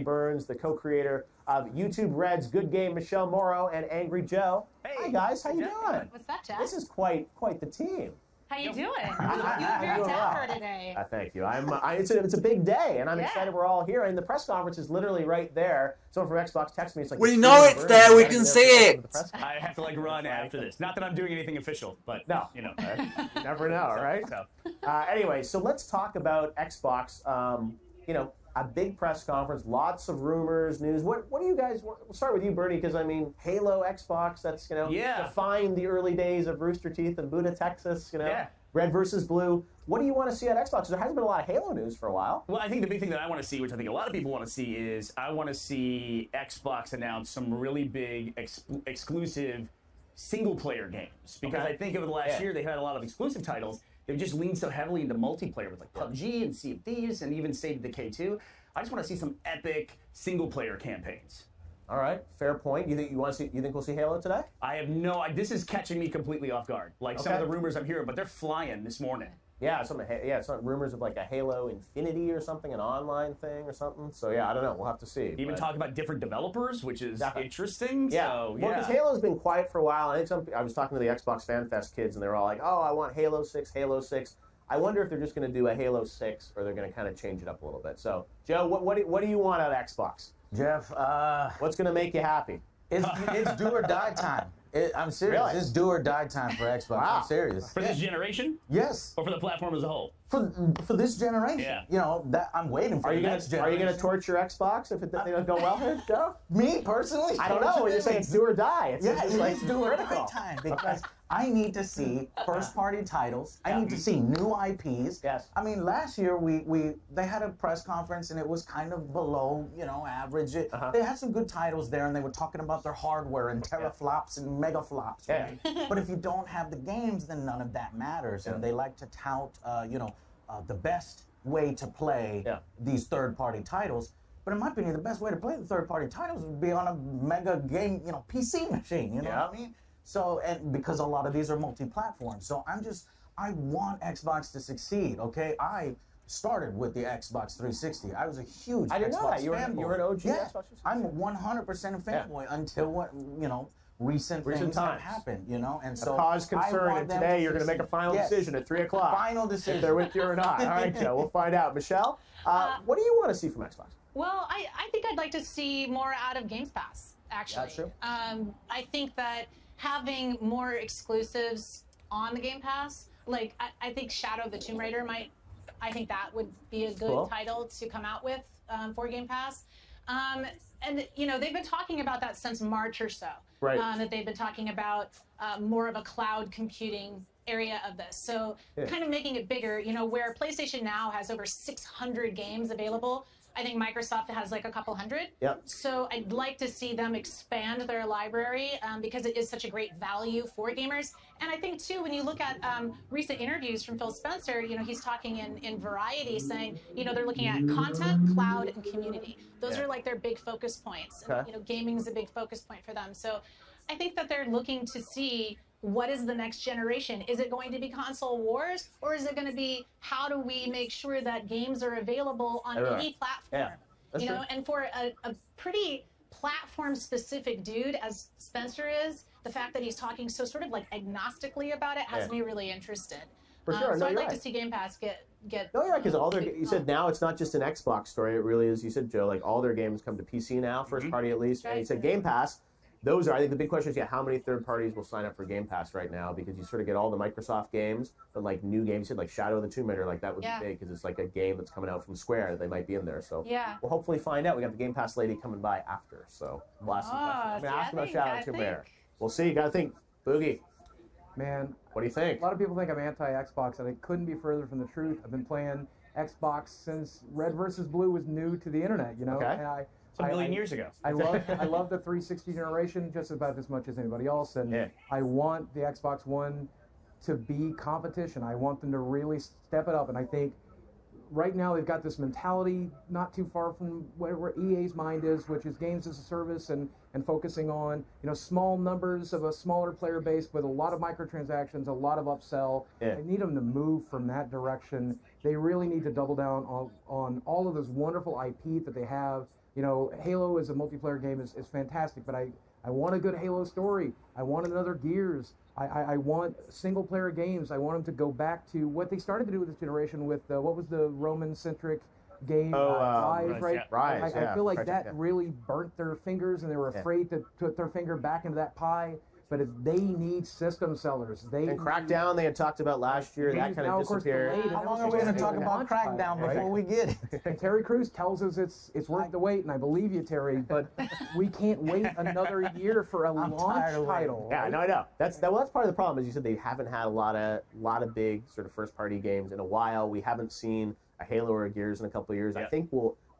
Burns, the co-creator of YouTube Red's Good Game, Michelle Morrow, and Angry Joe. Hey. Hi, guys. How you doing? What's up, Jeff? This is quite the team. How you doing? You look I'm very doing dapper well. today. Thank you. It's a big day, and I'm Yeah. excited we're all here. And the press conference is literally right there. Someone from Xbox texted me. It's like We know it's there. We can see it. I have to run after this. Not that I'm doing anything official, but No. you know. You never know, right? So. Anyway, so let's talk about Xbox. A big press conference, lots of rumors, news. What do you guys? We'll start with you, Bernie, because I mean, Halo, Xbox. That's defined the early days of Rooster Teeth and Buda, Texas. Yeah. Red versus Blue. What do you want to see at Xbox? There hasn't been a lot of Halo news for a while. Well, I think the big thing that I want to see, which I think a lot of people want to see, is I want to see Xbox announce some really big exclusive single-player games. Because I think over the last year, they had a lot of exclusive titles. They've just leaned so heavily into multiplayer with like PUBG and Sea of Thieves and even State of Decay 2. I just want to see some epic single-player campaigns. All right, fair point. You think we'll see Halo today? I have no. This is catching me completely off guard. Like some of the rumors I'm hearing, but they're flying this morning. Yeah, some rumors of like a Halo Infinity or something, an online thing or something. So yeah, I don't know. We'll have to see. Even talk about different developers, which is interesting. Yeah, So, well, because Halo's been quiet for a while. I think I was talking to the Xbox Fan Fest kids, and they were all like, "Oh, I want Halo 6, Halo 6." I wonder if they're just going to do a Halo 6, or they're going to kind of change it up a little bit. So, Joe, what do you want out of Xbox? Jeff, what's going to make you happy? it's do or die time. I'm serious. Really? It's do or die time for Xbox. Wow. I'm serious. For this generation? Yes. Or for the platform as a whole? For this generation. Yeah. You know, that I'm waiting for the next generation. Are you going to torture Xbox if they don't go well here, Joe? Me, personally? I don't know. You're saying it's do or die. It's Yeah, just it like is do or die critical. time because I need to see first-party titles. I need to see new IPs. Yes. I mean, last year they had a press conference and it was kind of below, average. They had some good titles there and they were talking about their hardware and teraflops and megaflops. Yeah. Right? But if you don't have the games, then none of that matters. And they like to tout, the best way to play these third-party titles. But in my opinion, the best way to play the third-party titles would be on a mega game, PC machine. You know what I mean? So, and because a lot of these are multi-platform. So I want Xbox to succeed, okay? I started with the Xbox 360. I was a huge I didn't know that. You fanboy. were an OG Yeah, Xbox 360? I'm 100% a fanboy until recent things have happened, and so a cause concern, and today you're going to make a final decision at 3 o'clock. Final decision. If they're with you or not. All right, Joe, we'll find out. Michelle, what do you want to see from Xbox? Well, I think I'd like to see more out of Games Pass, actually. That's true. I think that having more exclusives on the Game Pass, like I think Shadow of the Tomb Raider I think that would be a good title to come out with for Game Pass. And they've been talking about that since March or so. Right. That they've been talking about more of a cloud computing area of this. So kind of making it bigger, where PlayStation Now has over 600 games available. I think Microsoft has like a couple hundred. Yep. So I'd like to see them expand their library because it is such a great value for gamers. And I think, too, when you look at recent interviews from Phil Spencer, he's talking in Variety saying, they're looking at content, cloud, and community. Those are like their big focus points. Okay. And, gaming is a big focus point for them. So I think that they're looking to see what is the next generation. Is it going to be console wars, or is it going to be how do we make sure that games are available on any platform? Yeah. And for a pretty platform-specific dude as Spencer is, the fact that he's talking so sort of like agnostically about it has me really interested. For sure. So I'd like to see Game Pass get. No, you're right, because you said now it's not just an Xbox story. It really is. You said, Joe, like all their games come to PC now, first party at least. Right. And you said Game Pass. Those are, I think the big question is, how many third parties will sign up for Game Pass right now? Because you sort of get all the Microsoft games, but like new games, you said like Shadow of the Tomb Raider, like that would be big because it's like a game that's coming out from Square. They might be in there. So we'll hopefully find out. We got the Game Pass lady coming by after. So we'll ask some questions. I'm going to ask about Shadow of the Tomb Raider. We'll see. You got to think. Boogie. Man. What do you think? A lot of people think I'm anti-Xbox, and I couldn't be further from the truth. I've been playing Xbox since Red versus Blue was new to the internet, Okay. And a million years ago. I love the 360 generation just about as much as anybody else, and I want the Xbox One to be competition. I want them to really step it up, and I think right now they've got this mentality not too far from where EA's mind is, which is games as a service and focusing on small numbers of a smaller player base with a lot of microtransactions, a lot of upsell. I need them to move from that direction they really need to double down on all of this wonderful IP that they have. You know, Halo as a multiplayer game is fantastic, but I want a good Halo story. I want another Gears. I want single-player games. I want them to go back to what they started to do with this generation with, what was the Roman-centric game? Rise, right? Yeah. Rise, I feel like that really burnt their fingers, and they were afraid to put their finger back into that pie. But they need system sellers. And Crackdown, they had talked about last year. That kind of disappeared. How long are we going to talk about Crackdown before we get it? And Terry Crews tells us it's worth the wait, and I believe you, Terry. But we can't wait another year for a launch title. Yeah, no, I know. That's part of the problem. As you said, they haven't had a lot of big sort of first-party games in a while. We haven't seen a Halo or a Gears in a couple of years. I think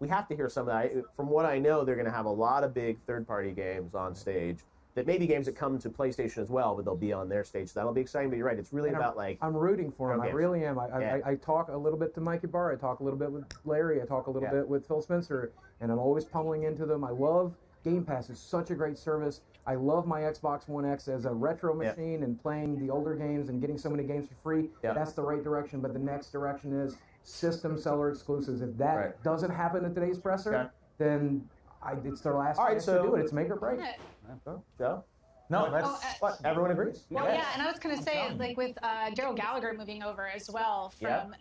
we have to hear some of that. From what I know, they're going to have a lot of big third-party games on stage. That may be games that come to PlayStation as well, but they'll be on their stage. So that'll be exciting. But you're right; it's really about I'm rooting for them. I really am. I talk a little bit to Mikey Barr. I talk a little bit with Larry. I talk a little bit with Phil Spencer, and I'm always pummeling into them. I love Game Pass. It's such a great service. I love my Xbox One X as a retro machine and playing the older games and getting so many games for free. That's the right direction. But the next direction is system seller exclusives. If that doesn't happen at today's presser, then it's their last chance to do it. It's make or break. Joe? No, that's what everyone agrees. Well, yeah, and I was going to say, like with Daryl Gallagher moving over as well from,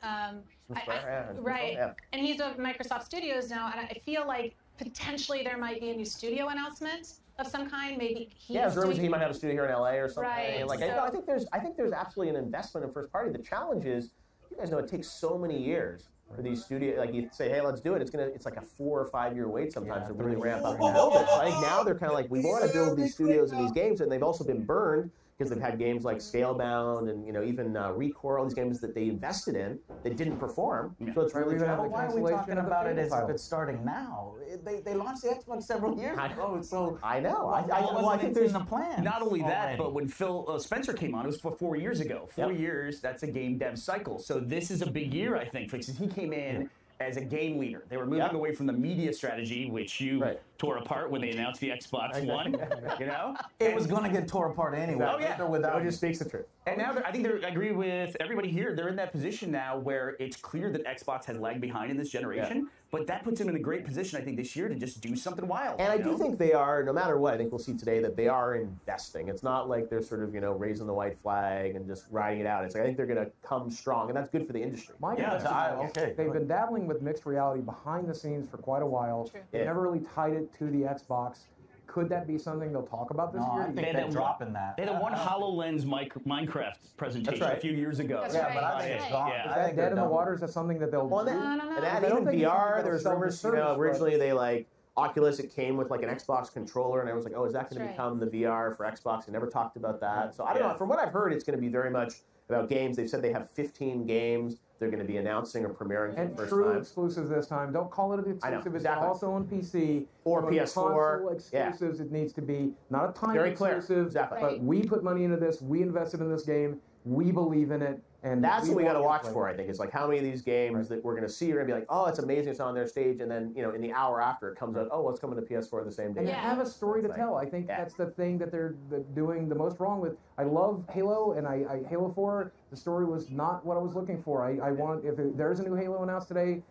right, and he's with Microsoft Studios now, and I feel like potentially there might be a new studio announcement of some kind. Maybe there's rumors he might have a studio here in LA or something. Right. Like, I think there's absolutely an investment in first party. The challenge is, you guys know, it takes so many years for these studios. Like you say, hey, let's do it. It's like a 4 or 5 year wait sometimes to really ramp up and build it. So I think now they're kind of like, we want to build these studios and these games, and they've also been burned because they've had games like Scalebound and even ReCore, all these games that they invested in that didn't perform. So it's really why are we talking about it as if it's starting now? They launched the Xbox several years ago, so I know. I think there's a plan. Not only that, but when Phil Spencer came on, it was for 4 years ago. 4 years, that's a game dev cycle. So this is a big year, I think, because he came in as a game leader. They were moving away from the media strategy, which you tore apart when they announced the Xbox One. You know, it was going to get tore apart anyway. Oh yeah, it just speaks the truth. And now I think I agree with everybody here. They're in that position now where it's clear that Xbox has lagged behind in this generation. But that puts them in a great position, I think, this year to just do something wild. And I do think they are, no matter what, I think we'll see today that they are investing. It's not like they're sort of, raising the white flag and just riding it out. It's like, I think they're going to come strong, and that's good for the industry. They've been dabbling with mixed reality behind the scenes for quite a while. They never really tied it to the Xbox. Could that be something they'll talk about this year? I think they're dropping that. They had one HoloLens Minecraft presentation a few years ago. That's but I think it's gone. Is that dead in the water? Is that something that they'll do? And that even VR, there's rumors, originally they Oculus, it came with like an Xbox controller, and I was like, oh, is that going to become the VR for Xbox? They never talked about that. So I don't know. From what I've heard, it's going to be very much about games. They've said they have 15 games they're going to be announcing or premiering for the first time. And true exclusives this time. Don't call it an exclusive. It's also on PC. Or PS4. Console exclusives, it needs to be not a time exclusive, but we put money into this. We invested in this game. We believe in it. And that's what we got to watch for, I think. It's like how many of these games that we're going to see are going to be like, oh, it's amazing, it's on their stage, and then in the hour after it comes out, oh, well, it's coming to PS4 the same day. And you have a story to tell. I think that's the thing that they're doing the most wrong with. I love Halo, and I Halo 4. The story was not what I was looking for. I want if there's a new Halo announced today.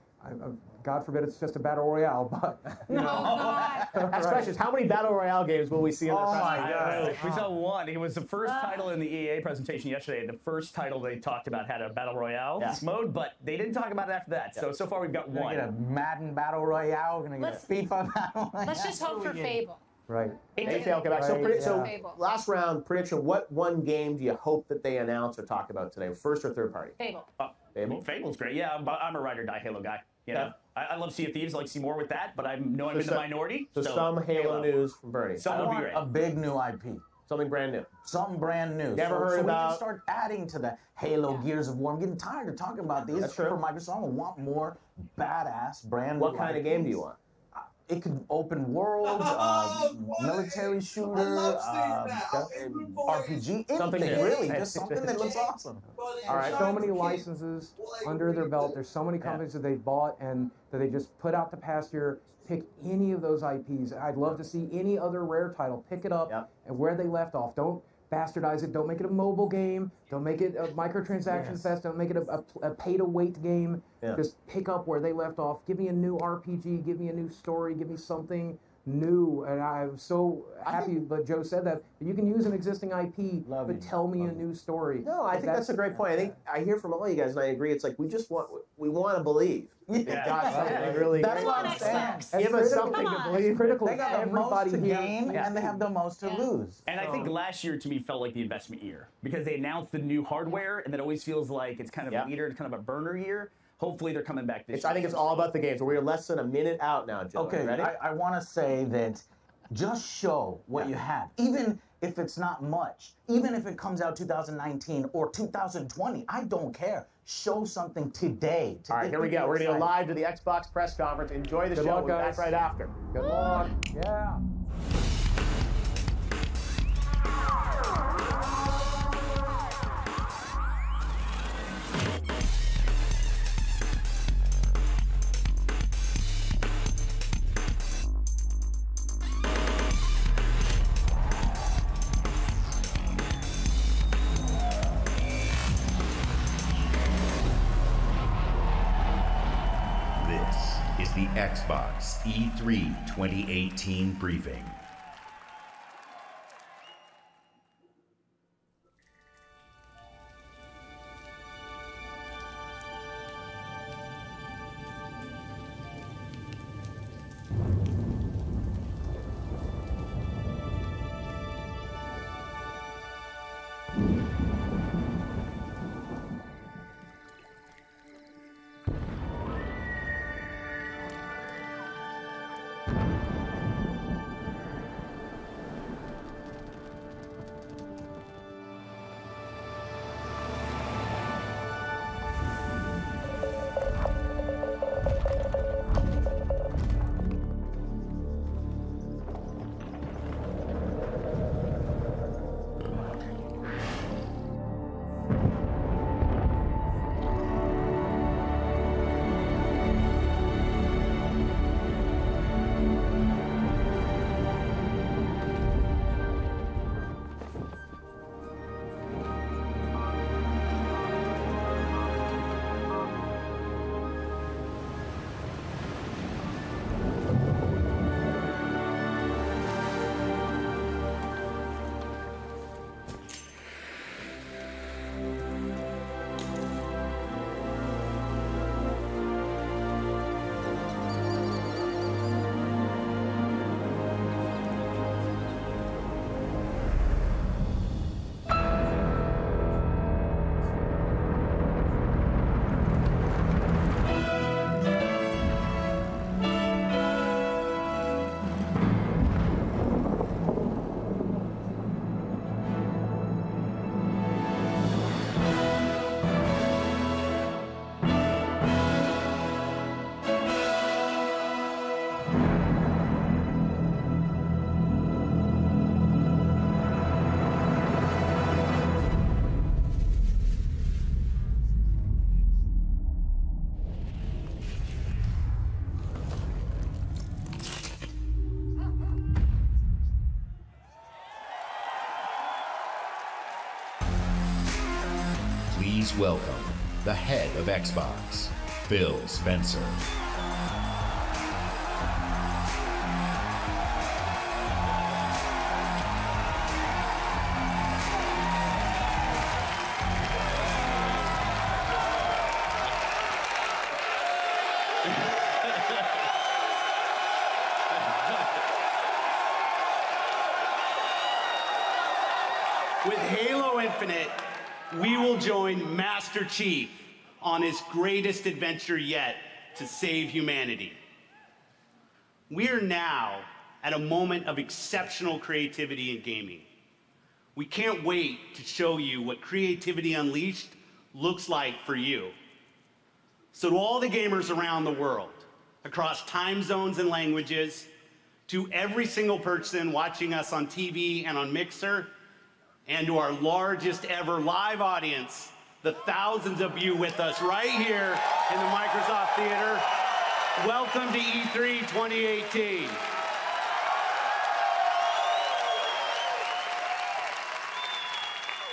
God forbid it's just a battle royale, but that's precious. How many battle royale games will we see in the press? We saw one. It was the first title in the EA presentation yesterday. The first title they talked about had a battle royale mode, but they didn't talk about it after that. So far we've got one. We're gonna get a Madden battle royale. We're gonna get a FIFA battle royale. Let's just hope for Fable. Right. So last round prediction. What one game do you hope that they announce or talk about today? First or third party? Fable. Fable's great. Yeah, I'm a ride or die Halo guy. I love Sea of Thieves. I like to see more with that, but I know I'm in the minority. So some Halo news from Bernie. Some would be great. A big new IP. Something brand new. Something brand new. Never heard about. We can start adding to the Halo Gears of War. I'm getting tired of talking about these for Microsoft. I want more badass brand new. What kind of game do you want? It could open world, military shooter, RPG, something really, just something that looks awesome. All right, so many licenses under their belt. There's so many companies that they've bought and that they just put out to pasture. Pick any of those IPs. I'd love to see any other Rare title. Pick it up and where they left off. bastardize it. Don't make it a mobile game. Don't make it a microtransaction fest. Don't make it a pay-to-wait game. Just pick up where they left off. Give me a new RPG. Give me a new story. Give me something new. And I'm so happy that Joe said that. You can use an existing IP, but tell me a new story. No, I think that's a great point. I think I hear from all you guys, and I agree. It's like we want to believe. Got something really. That's what I'm saying. Give us something to believe. Critical. They got the most to gain, and they have the most to lose. And I think last year to me felt like the investment year because they announced the new hardware, and that always feels like it's kind of a leader, kind of a burner year. Hopefully they're coming back this year. I think it's all about the games. We're less than a minute out now, Joe. Okay, ready? I want to say that just show what you have. Even if it's not much, even if it comes out 2019 or 2020, I don't care. Show something today. All right, here we go. We're going to go live to the Xbox press conference. Enjoy the show. We'll be back right after. Good luck. Yeah. The Xbox E3 2018 briefing. Please welcome the head of Xbox, Phil Spencer. With Halo Infinite, we will join Master Chief on his greatest adventure yet to save humanity. We are now at a moment of exceptional creativity in gaming. We can't wait to show you what Creativity Unleashed looks like for you. So to all the gamers around the world, across time zones and languages, to every single person watching us on TV and on Mixer, and to our largest ever live audience, the thousands of you with us right here in the Microsoft Theater, welcome to E3 2018.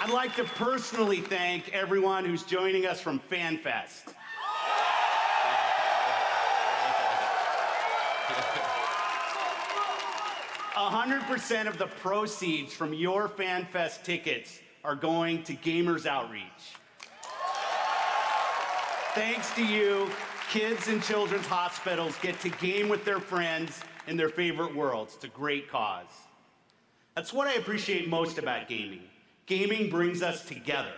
I'd like to personally thank everyone who's joining us from FanFest. 100% of the proceeds from your FanFest tickets are going to Gamers Outreach. Thanks to you, kids in children's hospitals get to game with their friends in their favorite worlds. It's a great cause. That's what I appreciate most about gaming. Gaming brings us together.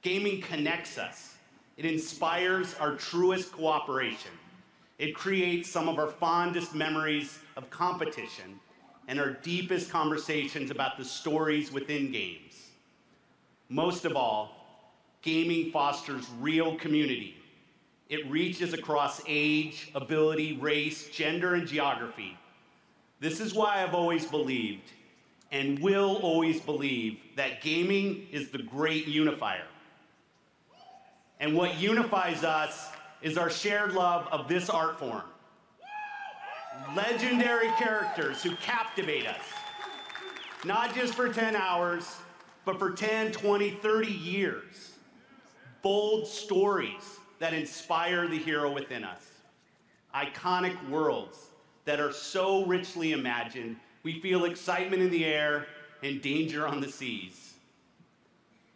Gaming connects us. It inspires our truest cooperation. It creates some of our fondest memories of competition and our deepest conversations about the stories within games. Most of all, gaming fosters real community. It reaches across age, ability, race, gender, and geography. This is why I've always believed, and will always believe, that gaming is the great unifier. And what unifies us is our shared love of this art form. Legendary characters who captivate us, not just for 10 hours, but for 10, 20, 30 years. Bold stories that inspire the hero within us. Iconic worlds that are so richly imagined, we feel excitement in the air and danger on the seas.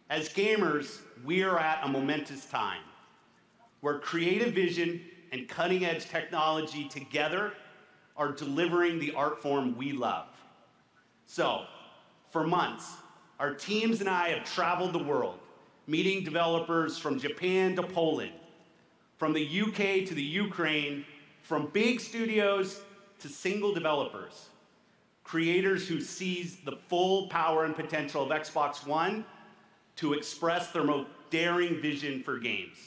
As gamers, we are at a momentous time where creative vision and cutting-edge technology together are delivering the art form we love. So, for months, our teams and I have traveled the world, meeting developers from Japan to Poland, from the UK to the Ukraine, from big studios to single developers, creators who seize the full power and potential of Xbox One to express their most daring vision for games.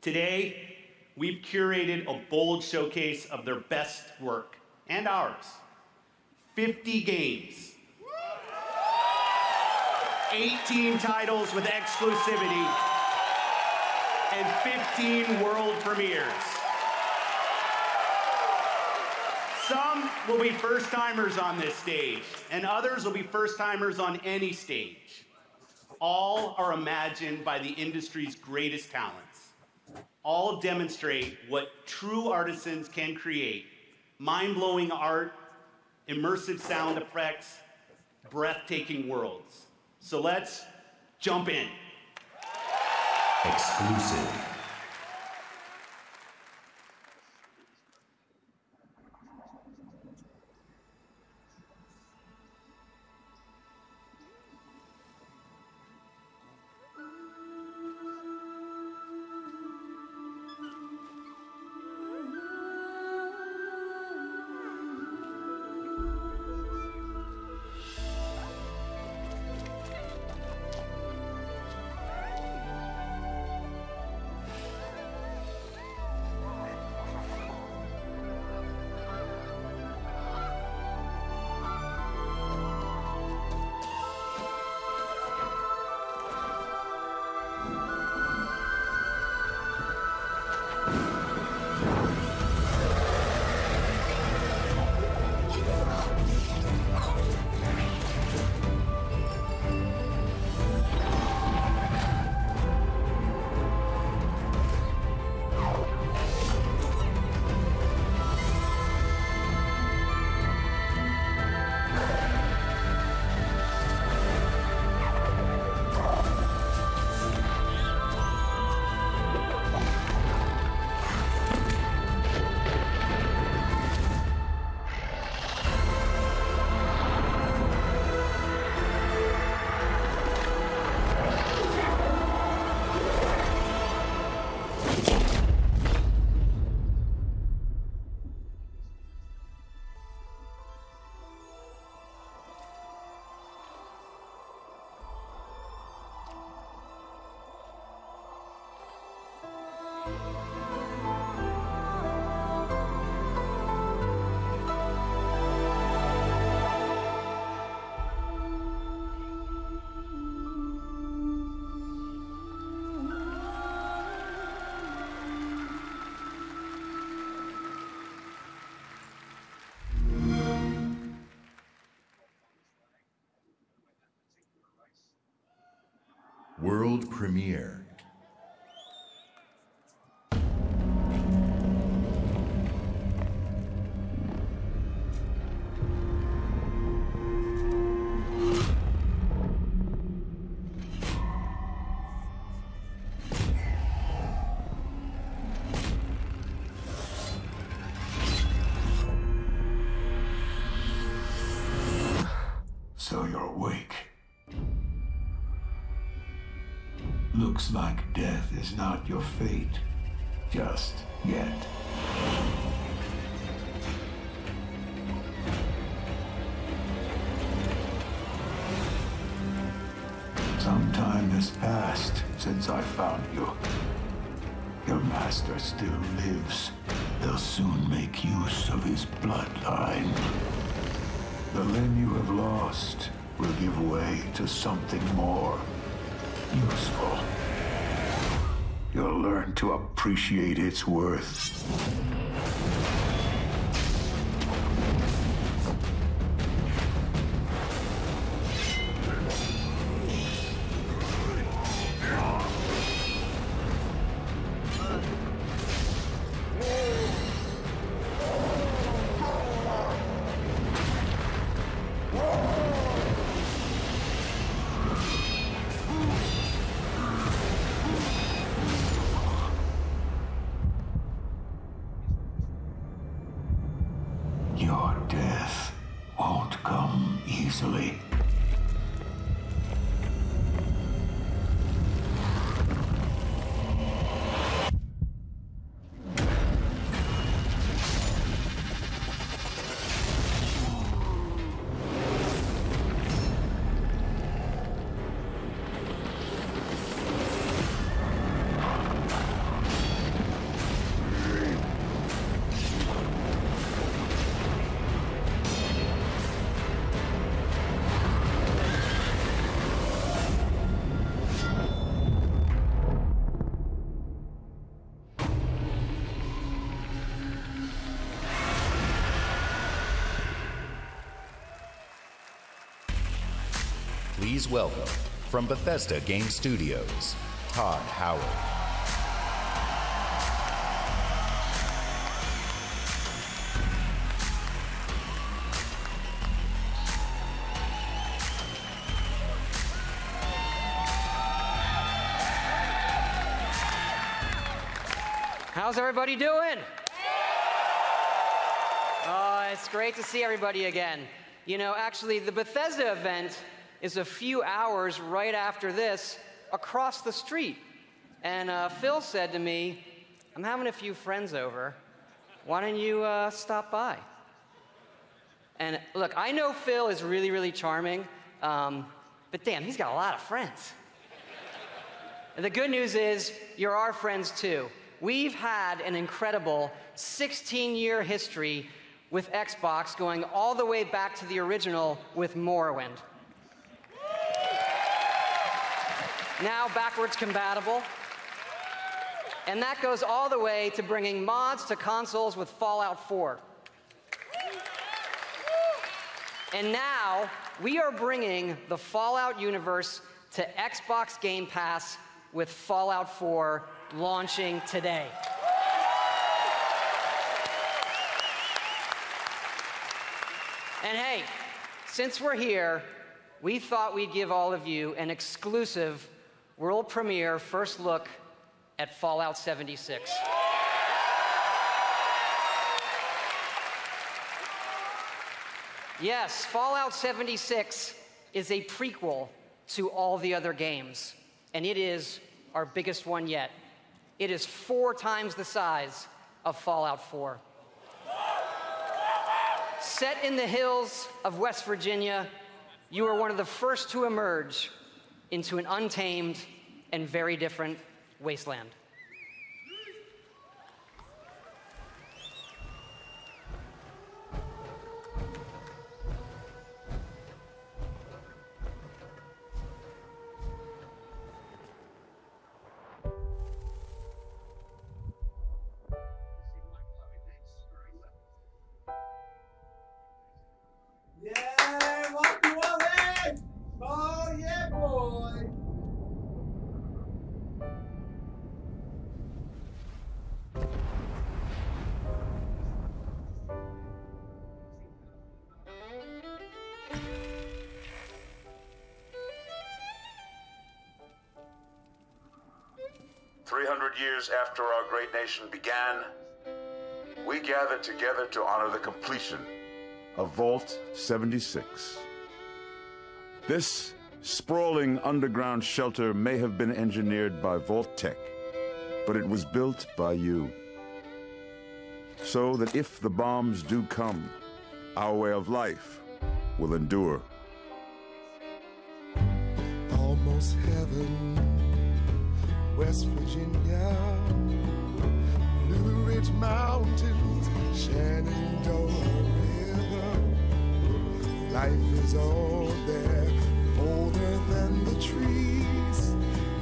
Today, we've curated a bold showcase of their best work, and ours. 50 games. 18 titles with exclusivity, and 15 world premieres. Some will be first-timers on this stage, and others will be first-timers on any stage. All are imagined by the industry's greatest talents. All demonstrate what true artisans can create: mind-blowing art, immersive sound effects, breathtaking worlds. So let's jump in. Exclusive. World Premiere. So you're awake. Looks like death is not your fate. Just yet. Some time has passed since I found you. Your master still lives. They'll soon make use of his bloodline. The limb you have lost will give way to something more useful. You'll learn to appreciate its worth. Your death won't come easily. Please welcome, from Bethesda Game Studios, Todd Howard. How's everybody doing? Oh, it's great to see everybody again. You know, actually, the Bethesda event is a few hours right after this across the street. And Phil said to me, I'm having a few friends over. Why don't you stop by? And look, I know Phil is really, really charming, but damn, he's got a lot of friends. And the good news is, you're our friends too. We've had an incredible 16-year history with Xbox, going all the way back to the original with Morrowind. Now backwards compatible. And that goes all the way to bringing mods to consoles with Fallout 4. And now we are bringing the Fallout universe to Xbox Game Pass with Fallout 4 launching today. And hey, since we're here, we thought we'd give all of you an exclusive world premiere first look at Fallout 76. Yes, Fallout 76 is a prequel to all the other games, and it is our biggest one yet. It is 4 times the size of Fallout 4. Set in the hills of West Virginia, you are one of the first to emerge into an untamed and very different wasteland. 300 years after our great nation began, we gather together to honor the completion of Vault 76. This sprawling underground shelter may have been engineered by Vault-Tec, but it was built by you. So that if the bombs do come, our way of life will endure. Almost heaven, West Virginia, Blue Ridge Mountains, Shenandoah River. Life is all there, older than the trees,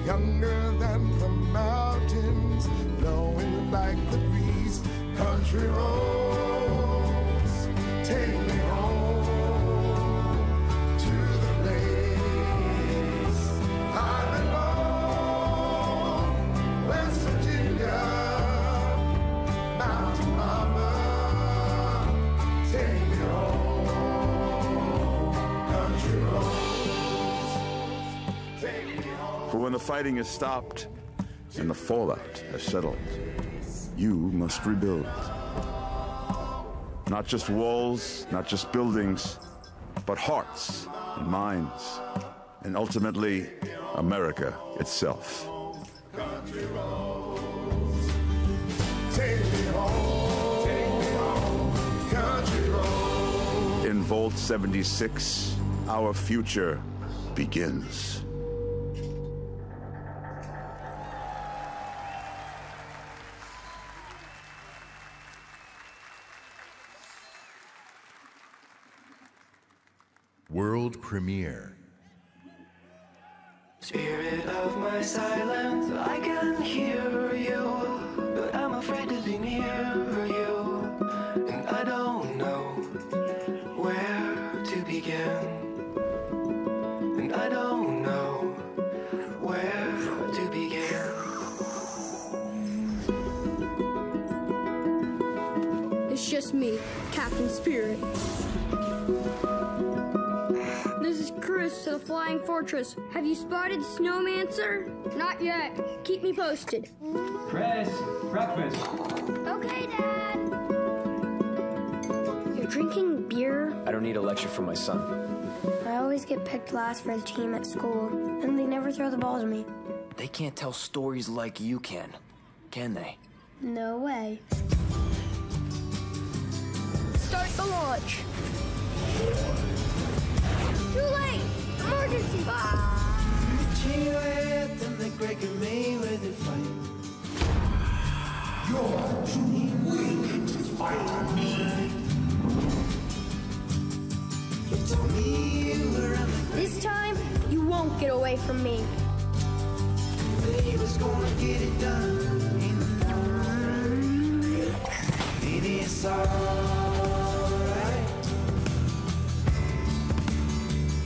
younger than the mountains, blowing like the breeze. Country roads, take me home to the place I belong. West Virginia, Mountain Mama, take me home. Country roads, take me home. For when the fighting is stopped and the fallout has settled, you must rebuild. Not just walls, not just buildings, but hearts and minds, and ultimately, America itself. Country roads, take me home, country roads. In Vault 76, our future begins. World premiere. Spirit of my silence, I can hear you, but I'm afraid to be near you, and I don't know where to begin, and I don't know where to begin. It's just me, Captain Spirit. This is Chris to the Flying Fortress. Have you spotted Snowmancer? Not yet. Keep me posted. Chris, breakfast. Okay, Dad. You're drinking beer? I don't need a lecture from my son. I always get picked last for the team at school, and they never throw the ball to me. They can't tell stories like you can they? No way. Start the launch. Too late! Emergency! You're too weak to fight me. This time, you won't get away from me. He was gonna get it done in the fall. It is alright.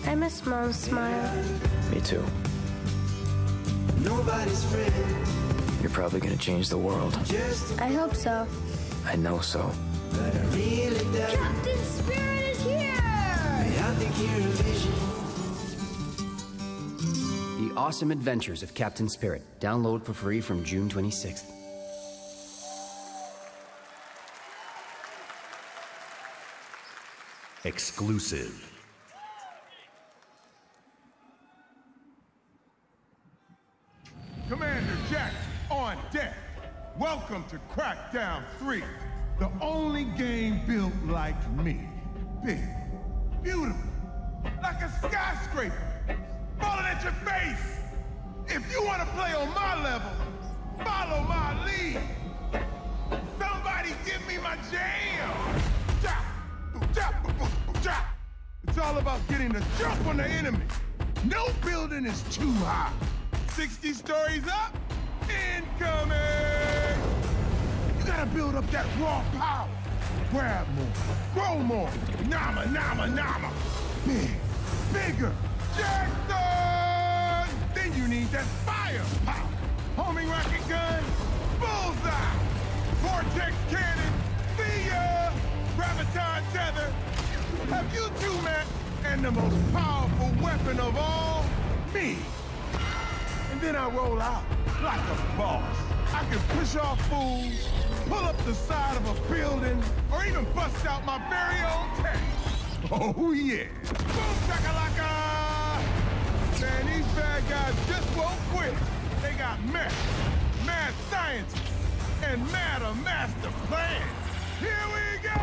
I miss Mom's smile. Me too. Nobody's friend. You're probably gonna change the world. I hope so. I know so. But I really doubt. Captain Spirit is here! I think you're a vision. The Awesome Adventures of Captain Spirit. Download for free from June 26th. Exclusive. Commander Jack on deck. Welcome to Crackdown 3, the only game built like me. Big, beautiful, like a skyscraper, falling at your face. If you want to play on my level, follow my lead. Somebody give me my jam. Chop, chop, chop. It's all about getting the jump on the enemy. No building is too high. 60 stories up, incoming! You gotta build up that raw power. Grab more, grow more, nama, nama, nama. Big, bigger, Jackson! Then you need that firepower. Homing rocket gun, bullseye. Vortex cannon, see ya! Graviton tether. Have you two met? And the most powerful weapon of all, me. And then I roll out like a boss. I can push off fools, pull up the side of a building, or even bust out my very own tank. Oh, yeah. Boom, shakalaka! Man, these bad guys just won't quit. They got mad scientists, and madder master plans. Here we go!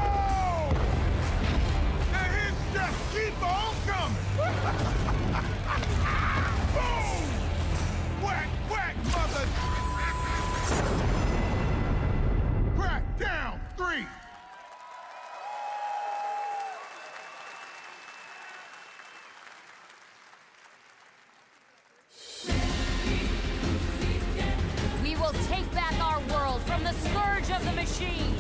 The hits just keep on coming. Boom! Whack, whack, mother! Crackdown 3. We will take back our world from the scourge of the machines.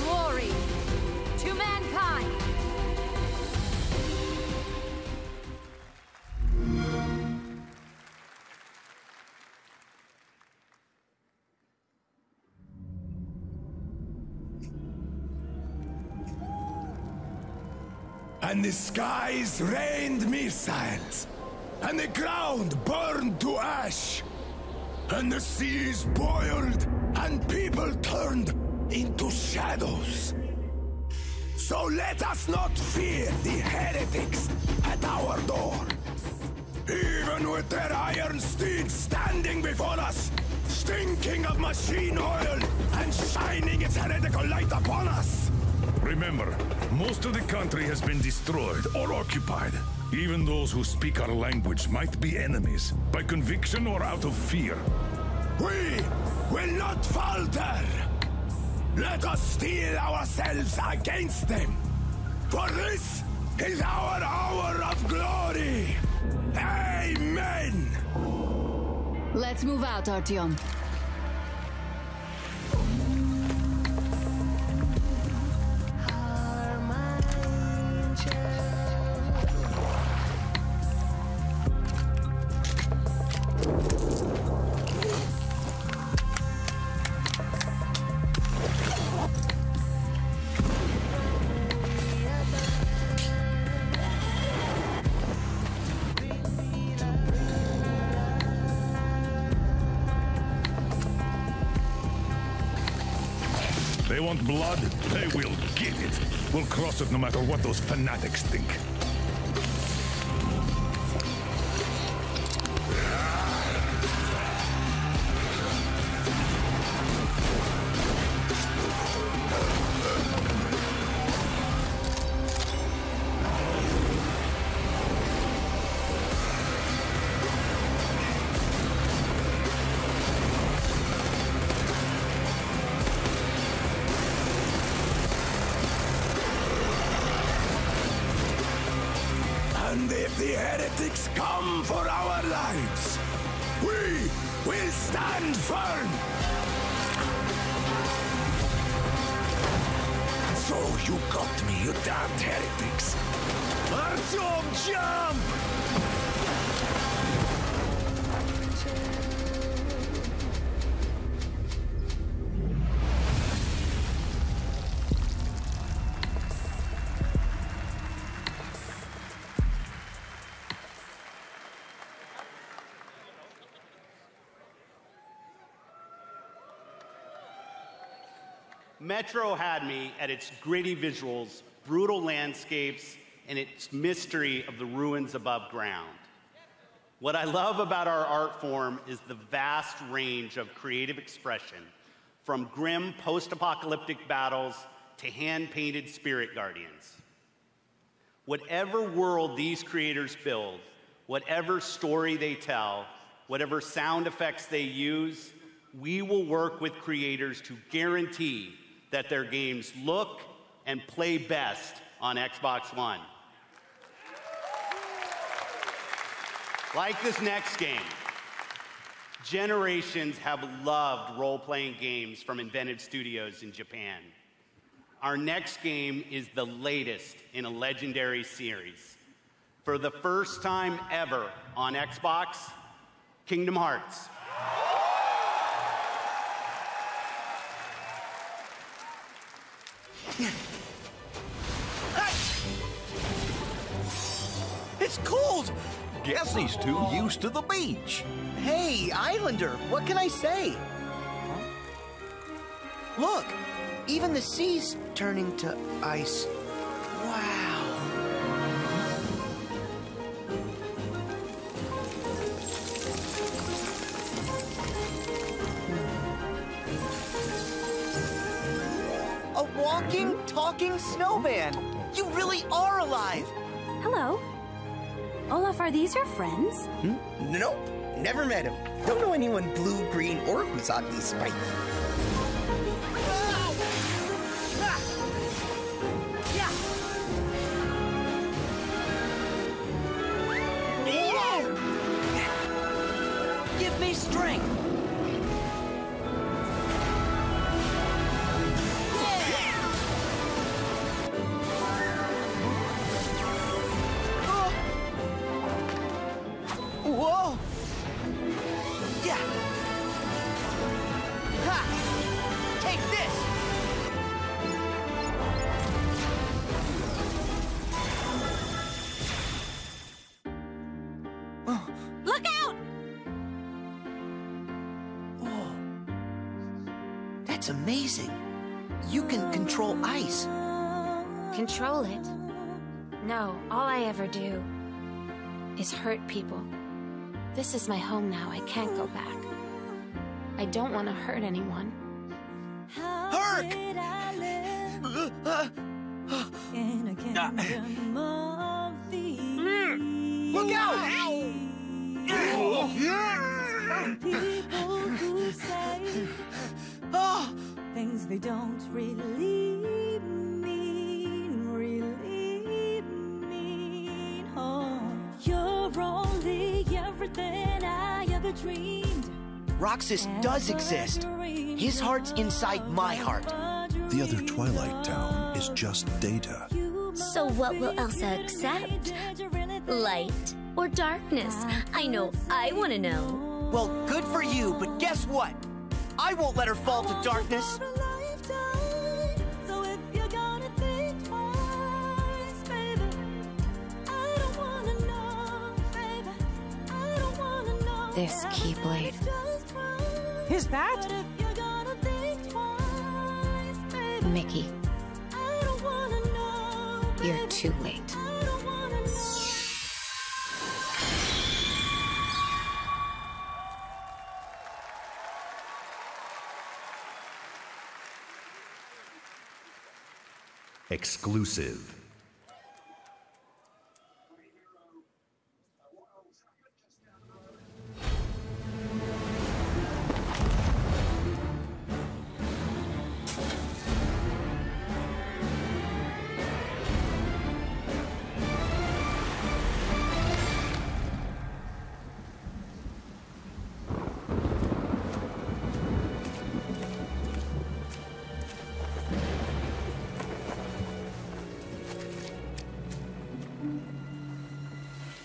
Glory to mankind. And the skies rained missiles, and the ground burned to ash, and the seas boiled, and people turned into shadows. So let us not fear the heretics at our door. Even with their iron steeds standing before us, stinking of machine oil and shining its heretical light upon us. Remember, most of the country has been destroyed or occupied. Even those who speak our language might be enemies, by conviction or out of fear. We will not falter! Let us steel ourselves against them! For this is our hour of glory! Amen! Let's move out, Artyom. They want blood, they will get it. We'll cross it no matter what those fanatics think. And if the heretics come for our lives, we will stand firm! So you got me, you damned heretics! Artyom, jump! Metro had me at its gritty visuals, brutal landscapes, and its mystery of the ruins above ground. What I love about our art form is the vast range of creative expression, from grim post-apocalyptic battles to hand-painted spirit guardians. Whatever world these creators build, whatever story they tell, whatever sound effects they use, we will work with creators to guarantee that their games look and play best on Xbox One. Like this next game, generations have loved role-playing games from Inventive Studios in Japan. Our next game is the latest in a legendary series. For the first time ever on Xbox, Kingdom Hearts. It's cold! Guess he's too used to the beach. Hey, Islander, what can I say? Look, even the sea's turning to ice. Wow. A walking, talking snowman. You really are alive. Hello. Olaf, are these your friends? Nope, never met him. Don't know anyone blue, green, or who's oddly spiky. Give me strength! Whoa! Yeah! Ha! Take this! Look out! Oh. That's amazing. You can control ice. Control it? No, all I ever do is hurt people. This is my home now. I can't go back. I don't want to hurt anyone. Herc! Look out! Oh, things they don't really mean. Oh, you're only everything I ever dreamed. Roxas does exist. His heart's inside my heart. The other Twilight Town is just data. So what will Elsa accept? Light or darkness? I know I want to know. Well, good for you, but guess what? I won't let her fall to darkness. This Keyblade. Is that? Mickey. You're too late. Exclusive.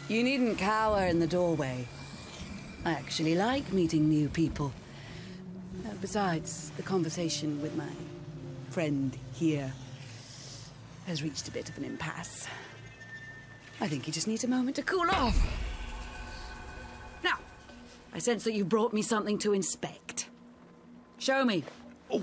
You needn't cower in the doorway. I actually like meeting new people. Besides, the conversation with my friend here has reached a bit of an impasse. I think he just needs a moment to cool off. Now, I sense that you brought me something to inspect. Show me. Oh.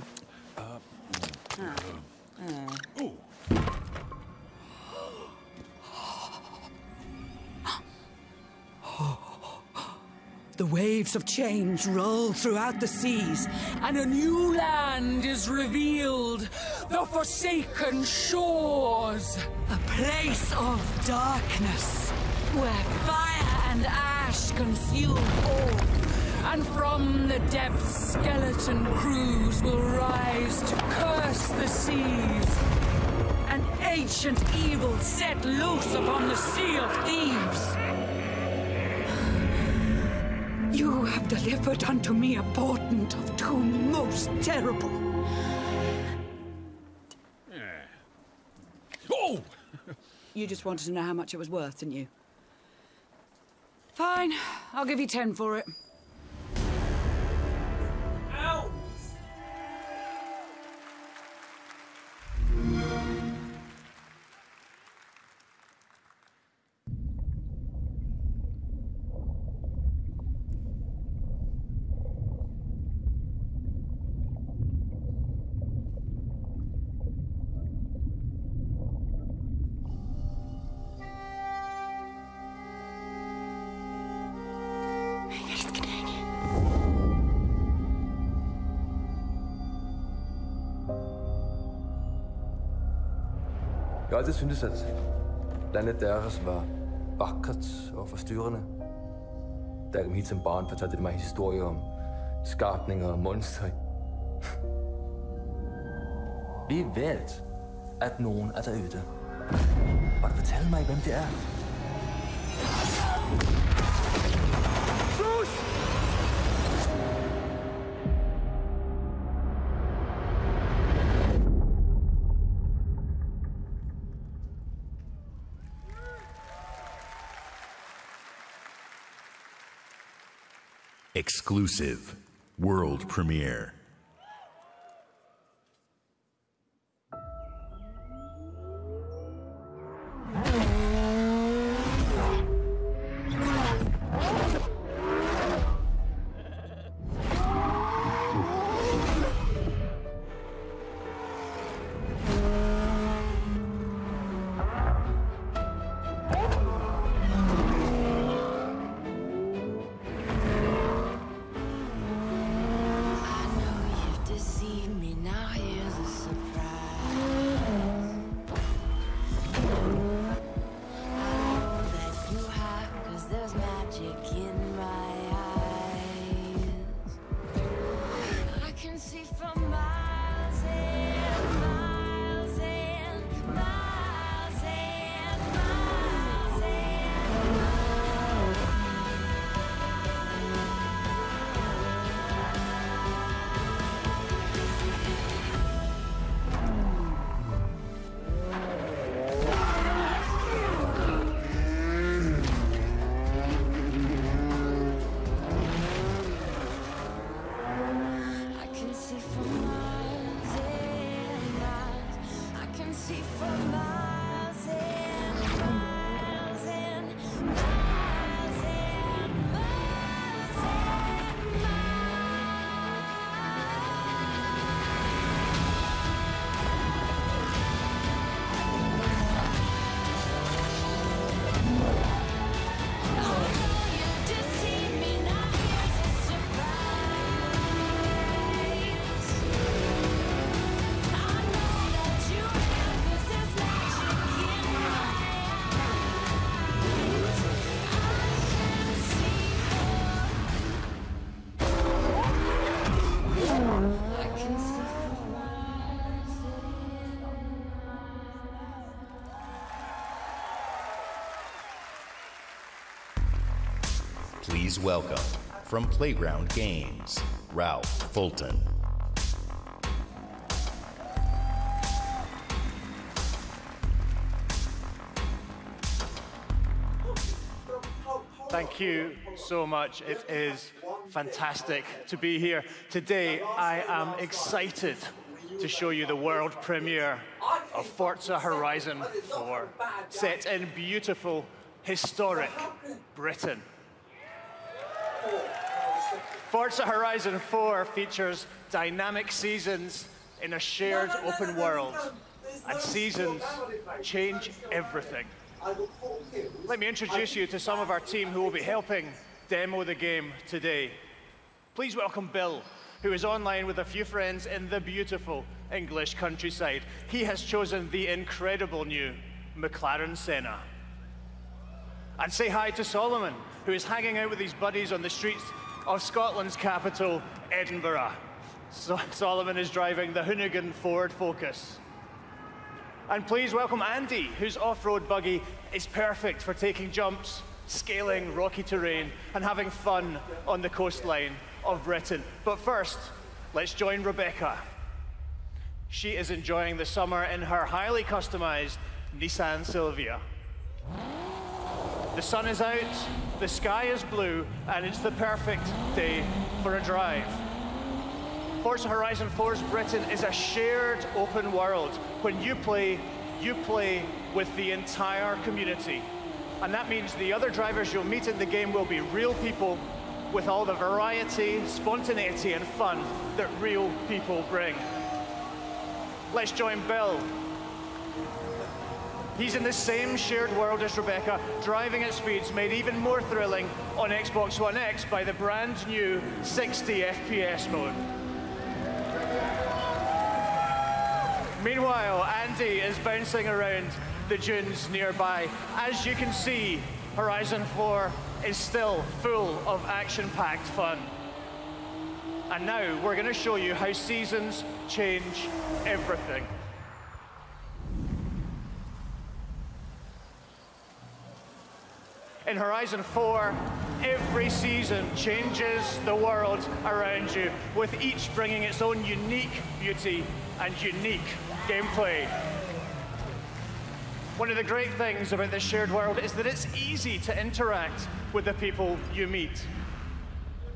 The waves of change roll throughout the seas, and a new land is revealed. The Forsaken Shores. A place of darkness, where fire and ash consume all. And from the depths, skeleton crews will rise to curse the seas. An ancient evil set loose upon the Sea of Thieves. You have delivered unto me a portent of doom most terrible. Oh! You just wanted to know how much it was worth, didn't you? Fine, I'll give you 10 for it. Ow! Jeg har altid syntes, at landet deres var vakkert og forstyrrende. Da jeg kom hit som barn, fortalte de mig historier om skapninger og monstre. Vi ved, at nogen er derude. Og du fortælle mig, hvem det er. Exclusive world premiere. Please welcome, from Playground Games, Ralph Fulton. Thank you so much. It is fantastic to be here. Today, I am excited to show you the world premiere of Forza Horizon 4, set in beautiful, historic Britain. Forza Horizon 4 features dynamic seasons in a shared open world, and seasons change everything. Let me introduce you to some of our team who will be helping demo the game today. Please welcome Bill, who is online with a few friends in the beautiful English countryside. He has chosen the incredible new McLaren Senna. And say hi to Solomon, who is hanging out with his buddies on the streets of Scotland's capital, Edinburgh. Solomon is driving the Hoonigan Ford Focus. And please welcome Andy, whose off-road buggy is perfect for taking jumps, scaling rocky terrain, and having fun on the coastline of Britain. But first, let's join Rebecca. She is enjoying the summer in her highly customized Nissan Silvia. The sun is out, the sky is blue, and it's the perfect day for a drive. Forza Horizon 4's Britain is a shared open world. When you play with the entire community. And that means the other drivers you'll meet in the game will be real people with all the variety, spontaneity, and fun that real people bring. Let's join Bill. He's in the same shared world as Rebecca, driving at speeds made even more thrilling on Xbox One X by the brand new 60 FPS mode. Meanwhile, Andy is bouncing around the dunes nearby. As you can see, Horizon 4 is still full of action-packed fun. And now we're going to show you how seasons change everything. In Horizon 4, every season changes the world around you, with each bringing its own unique beauty and unique gameplay. One of the great things about this shared world is that it's easy to interact with the people you meet.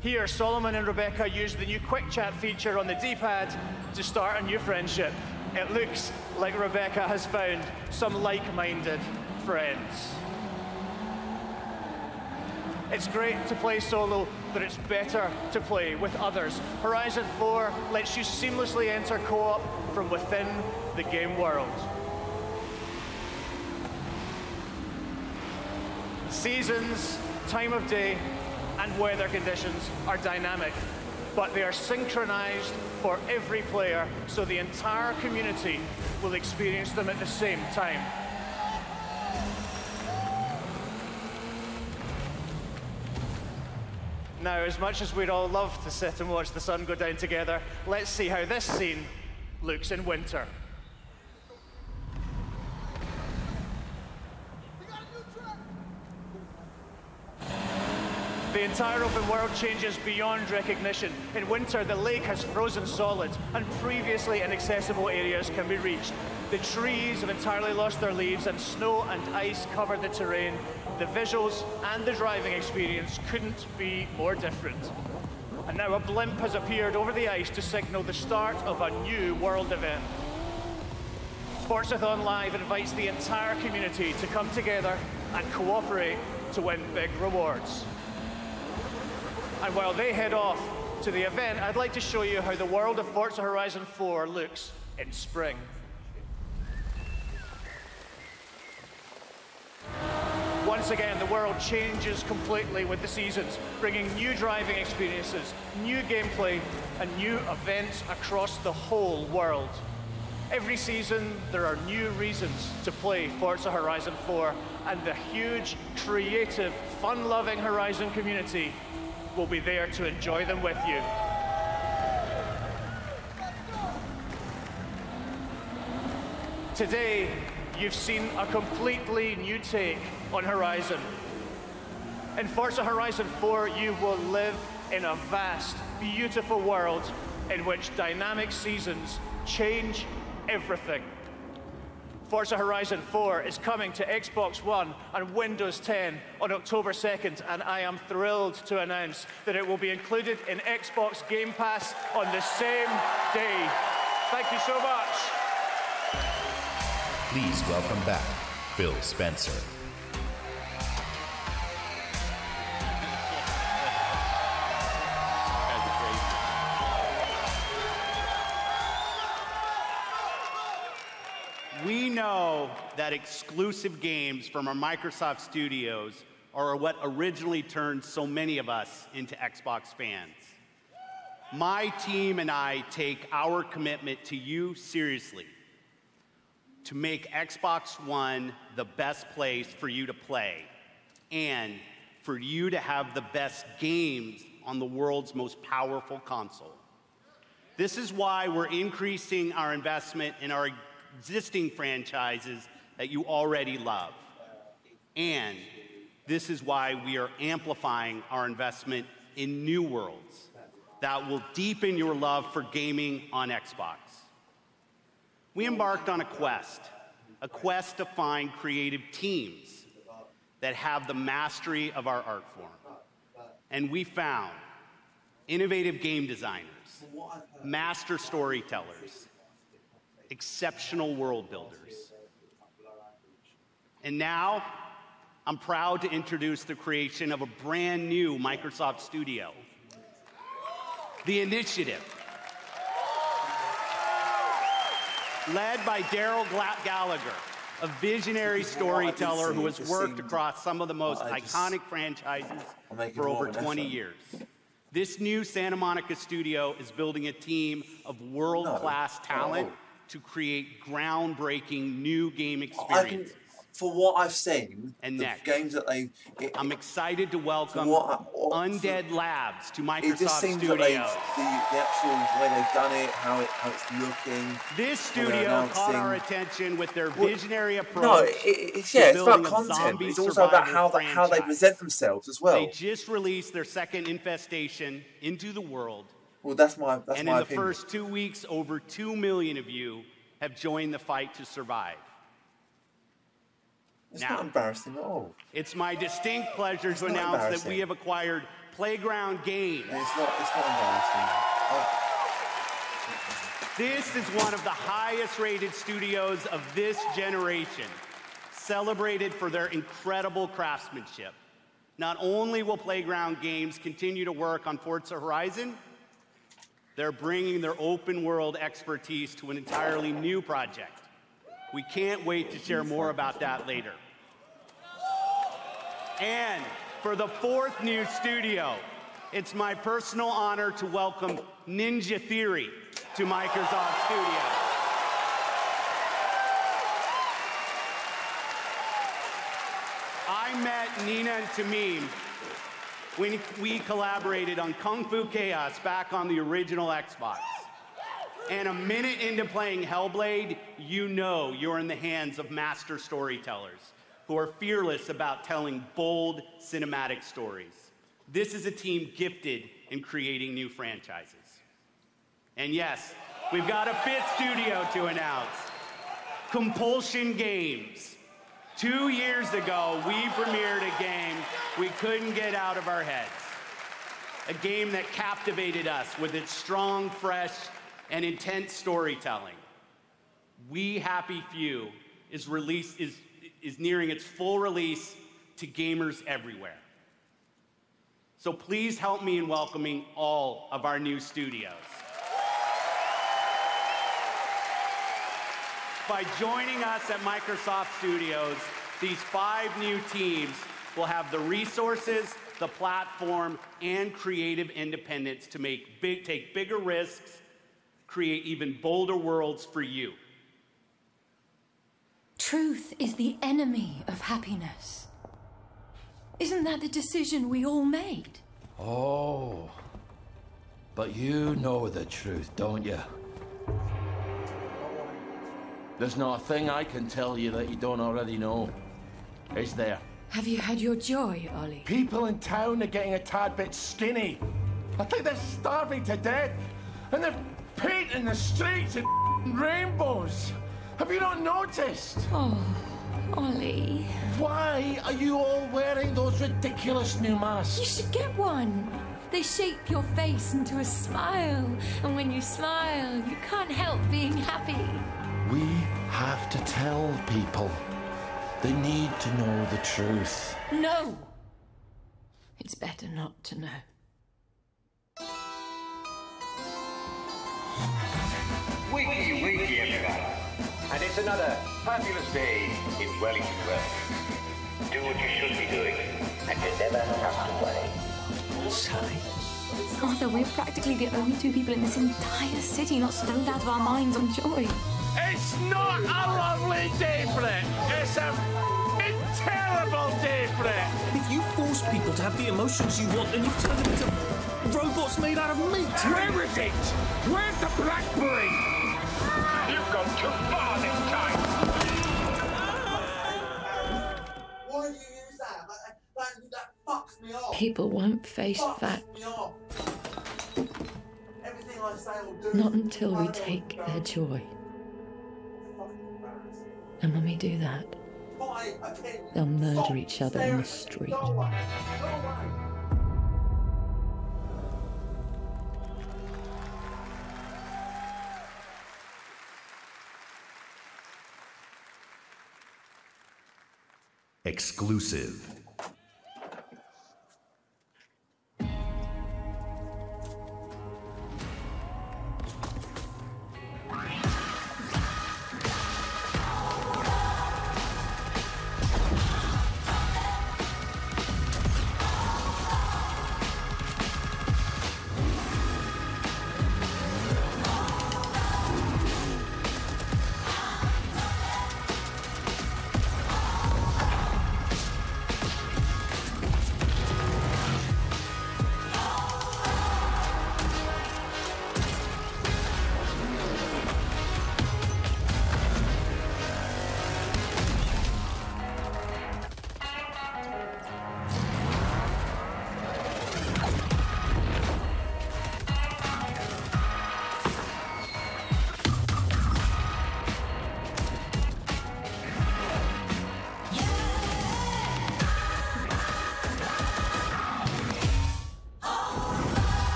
Here, Solomon and Rebecca use the new Quick Chat feature on the D-pad to start a new friendship. It looks like Rebecca has found some like-minded friends. It's great to play solo, but it's better to play with others. Horizon 4 lets you seamlessly enter co-op from within the game world. Seasons, time of day, and weather conditions are dynamic, but they are synchronized for every player, so the entire community will experience them at the same time. Now, as much as we'd all love to sit and watch the sun go down together, let's see how this scene looks in winter. The entire open world changes beyond recognition. In winter, the lake has frozen solid, and previously inaccessible areas can be reached. The trees have entirely lost their leaves, and snow and ice cover the terrain. The visuals and the driving experience couldn't be more different. And now a blimp has appeared over the ice to signal the start of a new world event. Forzathon Live invites the entire community to come together and cooperate to win big rewards. And while they head off to the event, I'd like to show you how the world of Forza Horizon 4 looks in spring. Once again, the world changes completely with the seasons, bringing new driving experiences, new gameplay, and new events across the whole world. Every season, there are new reasons to play Forza Horizon 4, and the huge, creative, fun-loving Horizon community will be there to enjoy them with you. Today, you've seen a completely new take on Horizon. In Forza Horizon 4, you will live in a vast, beautiful world in which dynamic seasons change everything. Forza Horizon 4 is coming to Xbox One and Windows 10 on October 2nd, and I am thrilled to announce that it will be included in Xbox Game Pass on the same day. Thank you so much. Please welcome back Phil Spencer. We know that exclusive games from our Microsoft studios are what originally turned so many of us into Xbox fans. My team and I take our commitment to you seriously, to make Xbox One the best place for you to play and for you to have the best games on the world's most powerful console. This is why we're increasing our investment in our existing franchises that you already love. And this is why we are amplifying our investment in new worlds that will deepen your love for gaming on Xbox. We embarked on a quest to find creative teams that have the mastery of our art form. And we found innovative game designers, master storytellers, exceptional world builders. And now, I'm proud to introduce the creation of a brand new Microsoft studio, The Initiative. Led by Daryl Gallagher, a visionary storyteller who has worked across some of the most iconic franchises for over 20 years. This new Santa Monica studio is building a team of world-class talent to create groundbreaking new game experiences. For what I've seen, and the next, games that I'm excited to welcome Undead Labs to Microsoft it just seems Studios. That the actual way they've done it, how it's looking. This studio caught our attention with their visionary approach. No, it's about content. It's also about how they present themselves as well. They just released their second infestation into the world. Well, that's my opinion. And in the first 2 weeks, over 2 million of you have joined the fight to survive. It's not embarrassing at all. It's my distinct pleasure to announce that we have acquired Playground Games. It's not embarrassing. This is one of the highest rated studios of this generation, celebrated for their incredible craftsmanship. Not only will Playground Games continue to work on Forza Horizon, they're bringing their open world expertise to an entirely new project. We can't wait to share more about that later. And for the fourth new studio, it's my personal honor to welcome Ninja Theory to Microsoft Studios. I met Nina and Tamim when we collaborated on Kung Fu Chaos back on the original Xbox. And a minute into playing Hellblade, you know you're in the hands of master storytellers who are fearless about telling bold cinematic stories. This is a team gifted in creating new franchises. And yes, we've got a fifth studio to announce, Compulsion Games. 2 years ago, we premiered a game we couldn't get out of our heads. A game that captivated us with its strong, fresh, and intense storytelling. We Happy Few is nearing its full release to gamers everywhere. So please help me in welcoming all of our new studios. By joining us at Microsoft Studios, these 5 new teams will have the resources, the platform, and creative independence to take bigger risks, create even bolder worlds for you. Truth is the enemy of happiness. Isn't that the decision we all made? Oh, but you know the truth, don't you? There's not a thing I can tell you that you don't already know. It's there. Have you had your joy, Ollie? People in town are getting a tad bit skinny. I think they're starving to death. And they're painting the streets in rainbows. Have you not noticed? Oh, Ollie. Why are you all wearing those ridiculous new masks? You should get one. They shape your face into a smile. And when you smile, you can't help being happy. We have to tell people. They need to know the truth. No! It's better not to know. Wakey, wakey, everybody. And it's another fabulous day in Wellington Wells. Do what you should be doing, and you never have to worry. Sally? Arthur, we're practically the only 2 people in this entire city not stoned out of our minds on joy. It's not a lovely day for it. It's a terrible day for it. If you force people to have the emotions you want, then you've turned them into robots made out of meat. Where is it? Where's the blackberry? You've gone too far this time. Why do you use that? That fucks me off. People won't face facts. Everything I say or do. Not until we take their joy. And when we do that, they'll murder each other in the street. Exclusive.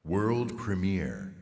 World premiere.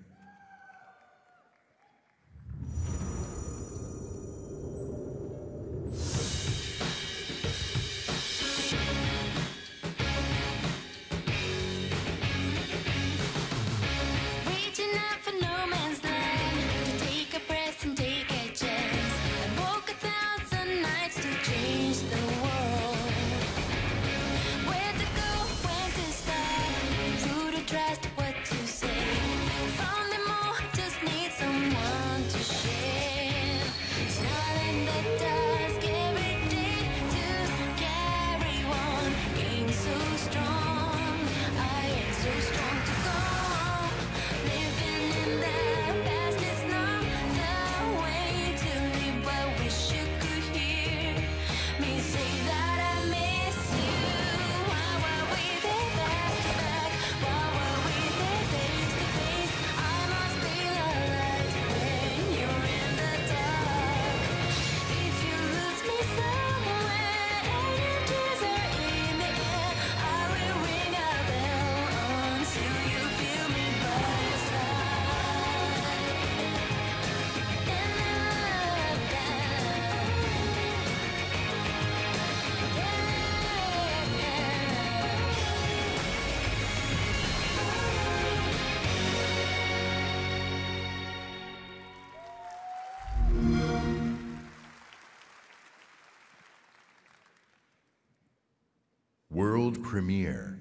World premiere.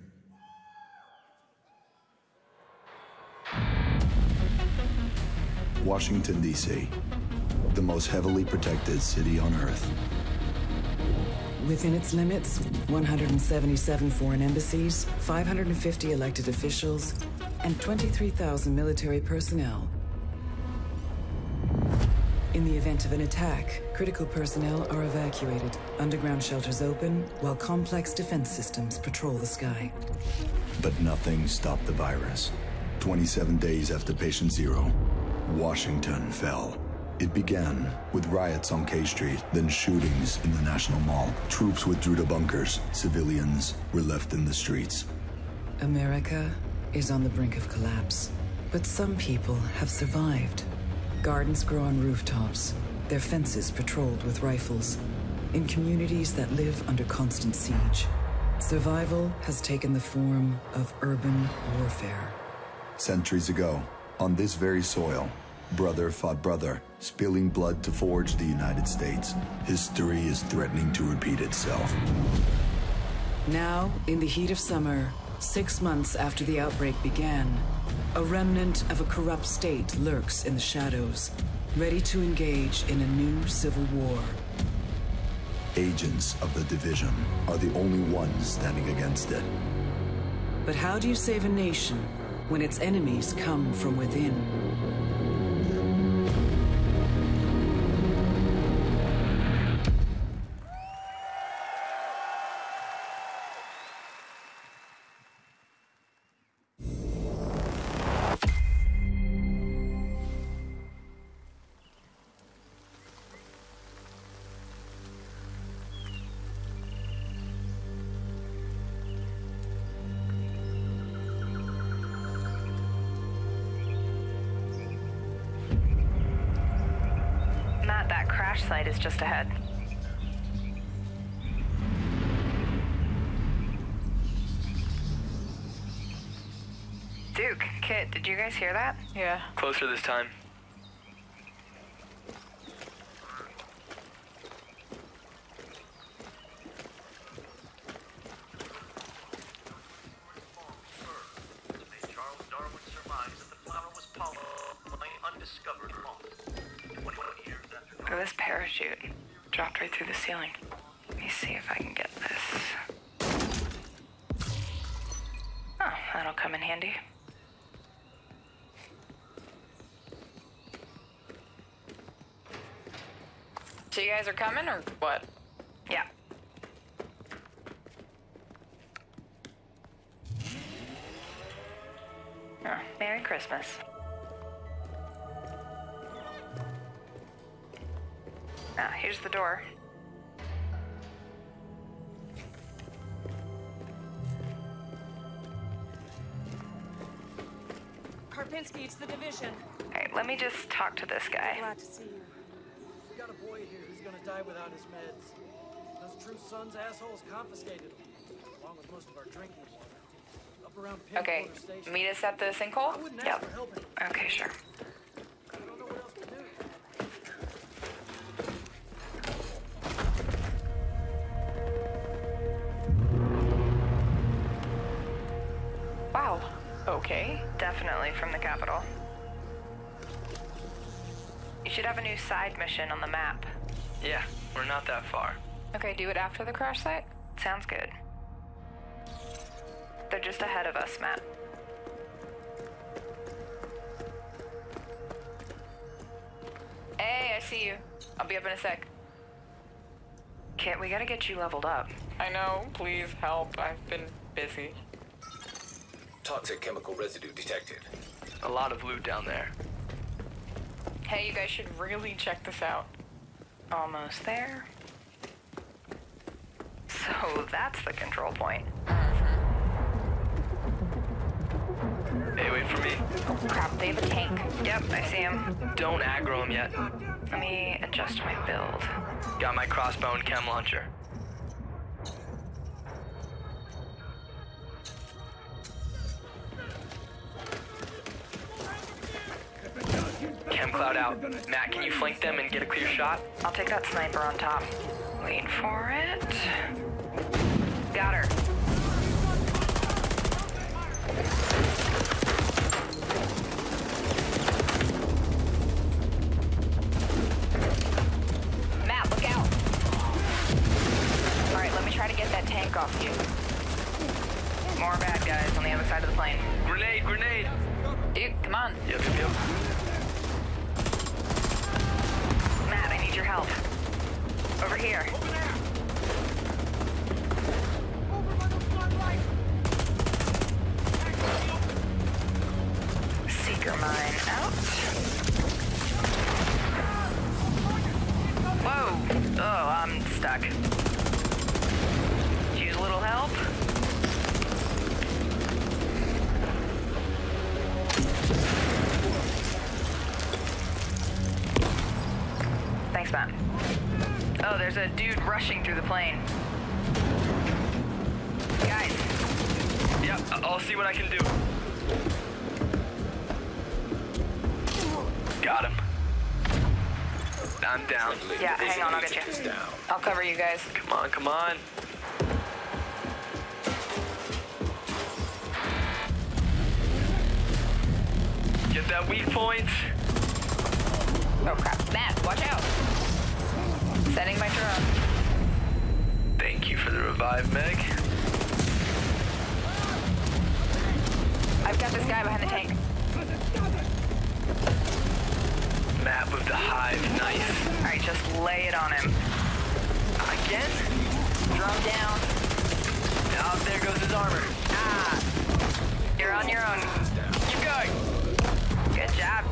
Washington, D.C., the most heavily protected city on Earth. Within its limits, 177 foreign embassies, 550 elected officials, and 23,000 military personnel. In the event of an attack, critical personnel are evacuated, underground shelters open, while complex defense systems patrol the sky. But nothing stopped the virus. 27 days after patient zero, Washington fell. It began with riots on K Street, then shootings in the National Mall. Troops withdrew to bunkers. Civilians were left in the streets. America is on the brink of collapse. But some people have survived. Gardens grow on rooftops, their fences patrolled with rifles, in communities that live under constant siege. Survival has taken the form of urban warfare. Centuries ago, on this very soil, brother fought brother, spilling blood to forge the United States. History is threatening to repeat itself. Now, in the heat of summer, 6 months after the outbreak began, a remnant of a corrupt state lurks in the shadows, ready to engage in a new civil war. Agents of the Division are the only ones standing against it. But how do you save a nation when its enemies come from within? That crash site is just ahead. Duke, Kit, did you guys hear that? Yeah. Closer this time. Look at this parachute. Dropped right through the ceiling. Let me see if I can get this. Oh, that'll come in handy. So you guys are coming, or what? Yeah. Oh, Merry Christmas. Ah, here's the door. Rapinski, it's the division. Alright, let me just talk to this guy. Glad to see you. We got a boy here who's gonna die without his meds. Those True Sons assholes confiscated him, along with most of our drinking water. Up around Okay, meet us at the sinkhole? Yep. Okay, sure. Wow. Okay. Definitely from the capital. You should have a new side mission on the map. Yeah, we're not that far. Okay, do it after the crash site? Sounds good. They're just ahead of us, Matt. Hey, I see you. I'll be up in a sec. Kit, we gotta get you leveled up. I know, please help. I've been busy. Toxic chemical residue detected. A lot of loot down there. Hey, you guys should really check this out. Almost there. So that's the control point. Hey, wait for me. Oh crap, they have a tank. Yep, I see him. Don't aggro him yet. Let me adjust my build. Got my crossbow and chem launcher. Chem cloud out. Matt, can you flank them and get a clear shot? I'll take that sniper on top. Wait for it. Got her. Matt, look out. Alright, let me try to get that tank off you. More bad guys on the other side of the plane. Grenade, grenade! Dude, come on. Yep. Matt, I need your help. Over here. Seeker mine out. Whoa! Oh, I'm stuck. Use a little help. Thanks, Matt. Oh, there's a dude rushing through the plane. Guys. Yep, I'll see what I can do. Got him. I'm down. Yeah, hang on, I'll get you. I'll cover you guys. Come on, come on. Get that weak point. Oh crap. Matt, watch out. Setting my drone. Thank you for the revive, Meg. I've got this guy behind the tank. Map of the hive, nice. Alright, just lay it on him. Again? Drone down. Oh, there goes his armor. Ah. You're on your own. Keep going. Good job.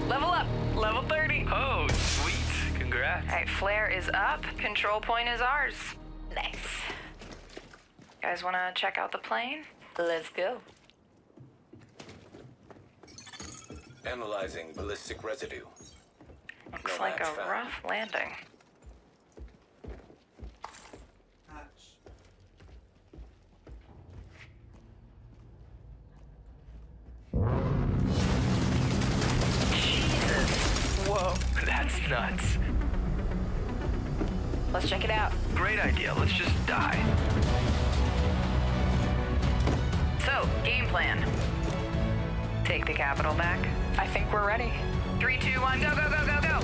Level up. Level 30. Oh, sweet. Congrats. Alright, flare is up. Control point is ours. Nice. You guys wanna check out the plane? Let's go. Analyzing ballistic residue. Looks like a rough landing. Jesus. Whoa, that's nuts. Let's check it out. Great idea. Let's just die. So, game plan. Take the capital back. I think we're ready. 3, 2, 1, go, go, go, go, go!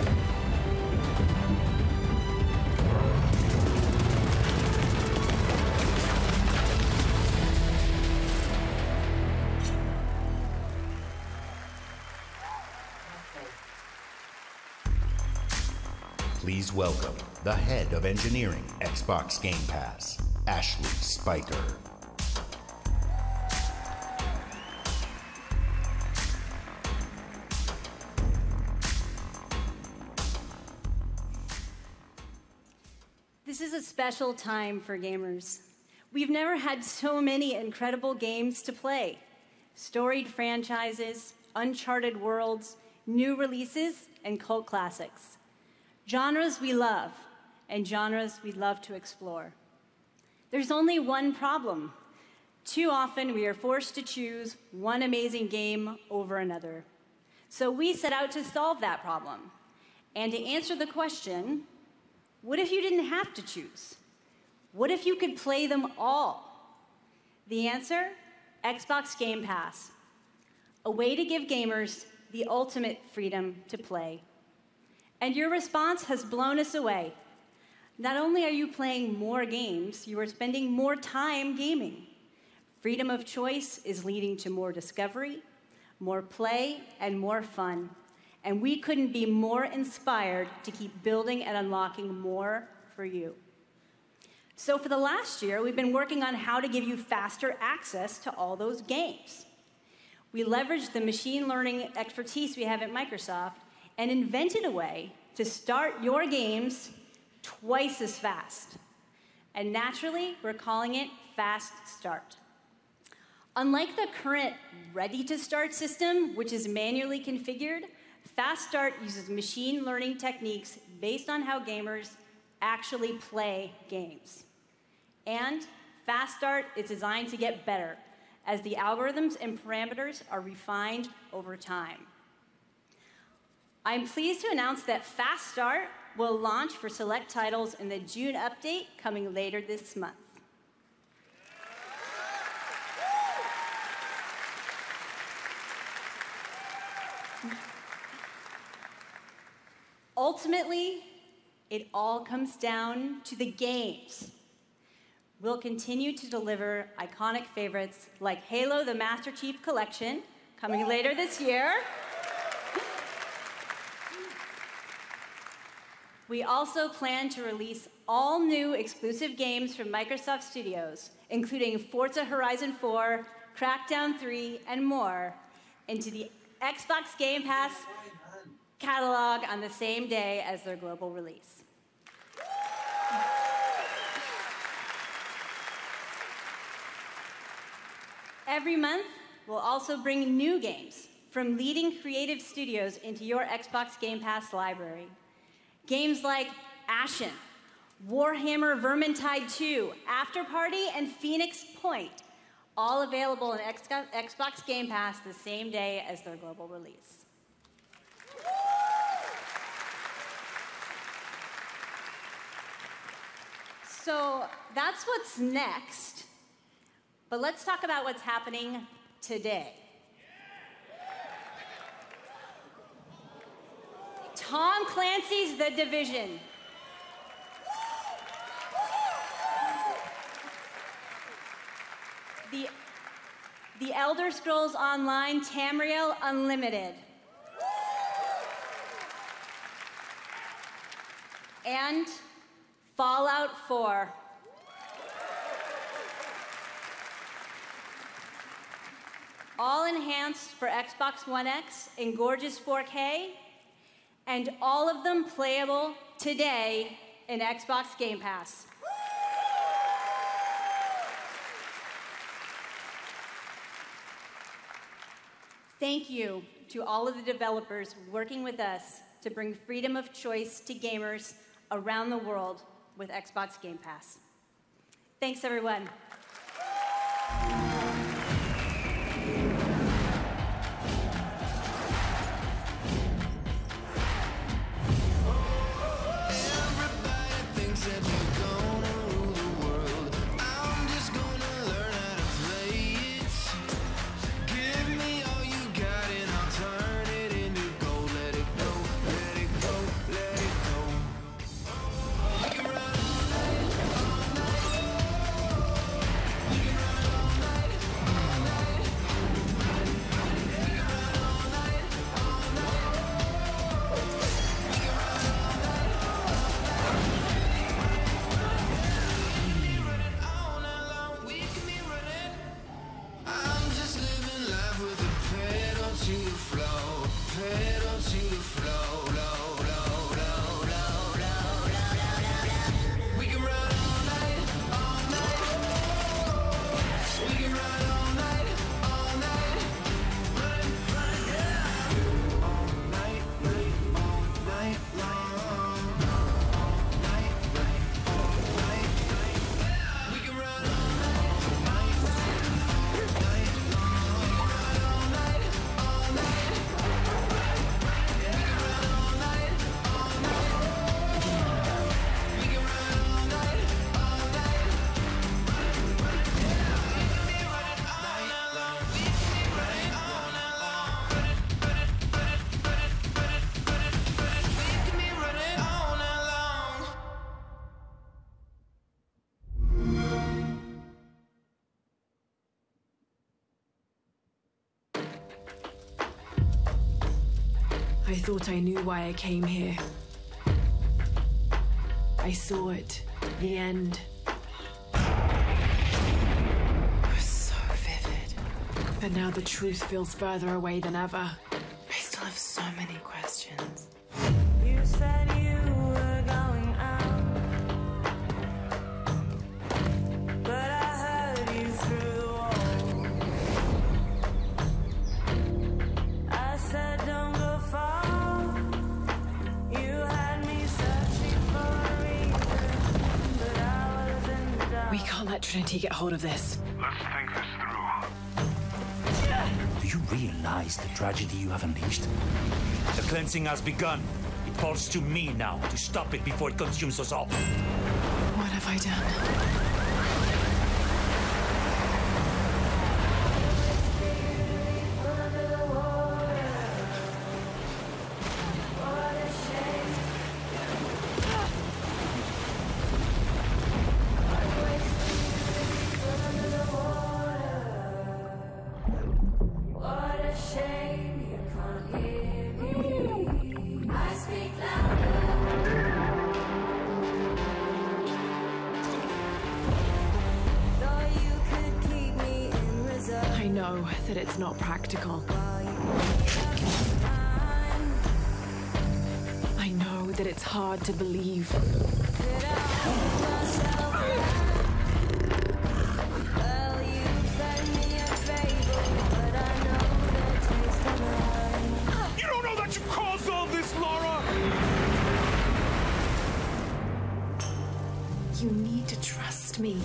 Please welcome the head of engineering, Xbox Game Pass, Ashley Spiker. This is a special time for gamers. We've never had so many incredible games to play. storied franchises, uncharted worlds, new releases, and cult classics. Genres we love, and genres we love to explore. There's only one problem. Too often we are forced to choose one amazing game over another. So we set out to solve that problem, and to answer the question, what if you didn't have to choose? What if you could play them all? The answer? Xbox Game Pass, a way to give gamers the ultimate freedom to play. And your response has blown us away. Not only are you playing more games, you are spending more time gaming. Freedom of choice is leading to more discovery, more play, and more fun. And we couldn't be more inspired to keep building and unlocking more for you. So for the last year, we've been working on how to give you faster access to all those games. We leveraged the machine learning expertise we have at Microsoft and invented a way to start your games twice as fast. And naturally, we're calling it Fast Start. Unlike the current Ready to Start system, which is manually configured, Fast Start uses machine learning techniques based on how gamers actually play games. And Fast Start is designed to get better as the algorithms and parameters are refined over time. I'm pleased to announce that Fast Start will launch for select titles in the June update coming later this month. Ultimately, it all comes down to the games. We'll continue to deliver iconic favorites like Halo: The Master Chief Collection, coming later this year. We also plan to release all new exclusive games from Microsoft Studios, including Forza Horizon 4, Crackdown 3, and more, into the Xbox Game Pass catalog on the same day as their global release. Every month, we'll also bring new games from leading creative studios into your Xbox Game Pass library. Games like Ashen, Warhammer Vermintide 2, After Party, and Phoenix Point, all available on Xbox Game Pass the same day as their global release. So that's what's next, but let's talk about what's happening today. Tom Clancy's The Division. The Elder Scrolls Online Tamriel Unlimited. And Fallout 4. All enhanced for Xbox One X in gorgeous 4K, and all of them playable today in Xbox Game Pass. Thank you to all of the developers working with us to bring freedom of choice to gamers around the world with Xbox Game Pass. Thanks, everyone. I thought I knew why I came here. I saw it. The end. It was so vivid. But now the truth feels further away than ever. I still have so many questions. You said you were going out, but I heard you through the wall. I said don't go far. You had me searching for a reason, but I was in the dark. We can't let Trinity get hold of this. Let's think this through. Do you realize the tragedy you have unleashed? The cleansing has begun. It falls to me now to stop it before it consumes us all. What have I done? I know that it's not practical. I know that it's hard to believe. You don't know that you caused all this, Laura! You need to trust me.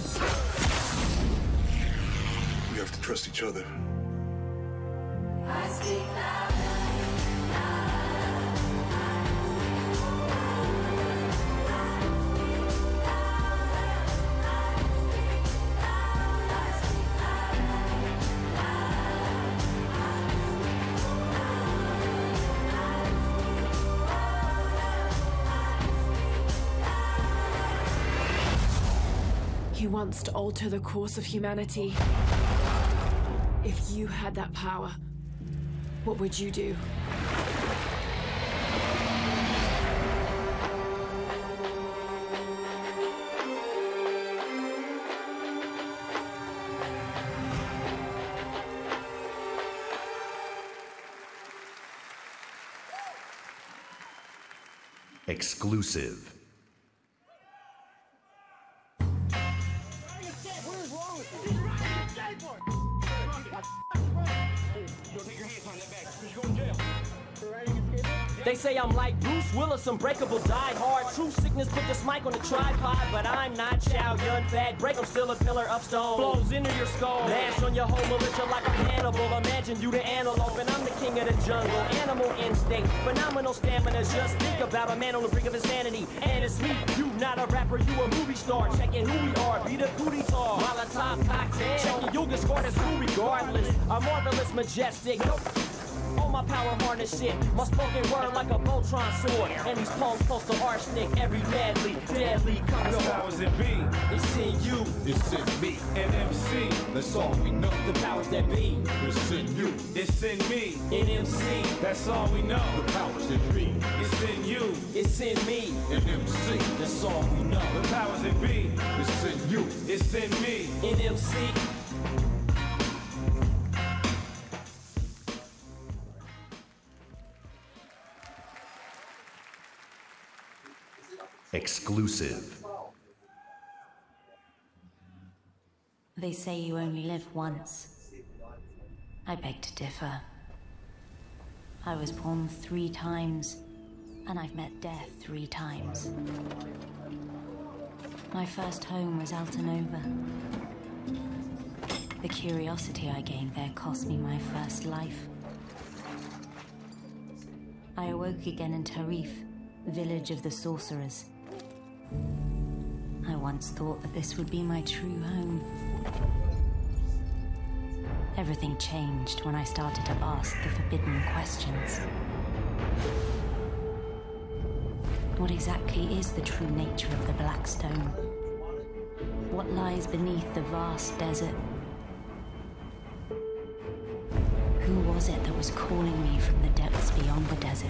We have to trust each other. I speak He wants to alter the course of humanity. If you had that power, what would you do? Exclusive. They say I'm like Bruce Willis, unbreakable, die hard. True sickness, put this mic on the tripod. But I'm not Chow Yun Fat. Break 'em, still a pillar of stone. Flows into your skull. Mash on your whole militia like a cannibal. Imagine you the antelope and I'm the king of the jungle. Animal instinct, phenomenal stamina. Just think about a man on the brink of insanity. And it's me, you not a rapper, you a movie star. Checking who we are, be the booty tall. Molotov cocktail. Checking yoga score, that's who regardless. A marvelous, majestic. All my power harness shit. My spoken word like a Voltron sword. And these palms close to arsenic. Every deadly comes the powers that be. It's in you. It's in me. And MC. That's all we know. The powers that be. It's in you. It's in me. In MC. That's all we know. The powers that be. It's in you. It's in me. And MC. That's all we know. The powers that be. It's in you. It's in me. In MC. Exclusive. They say you only live once. I beg to differ. I was born 3 times, and I've met death 3 times. My first home was Altanova. The curiosity I gained there cost me my first life. I awoke again in Tarif, village of the sorcerers. I once thought that this would be my true home. Everything changed when I started to ask the forbidden questions. What exactly is the true nature of the Black Stone? What lies beneath the vast desert? Who was it that was calling me from the depths beyond the desert?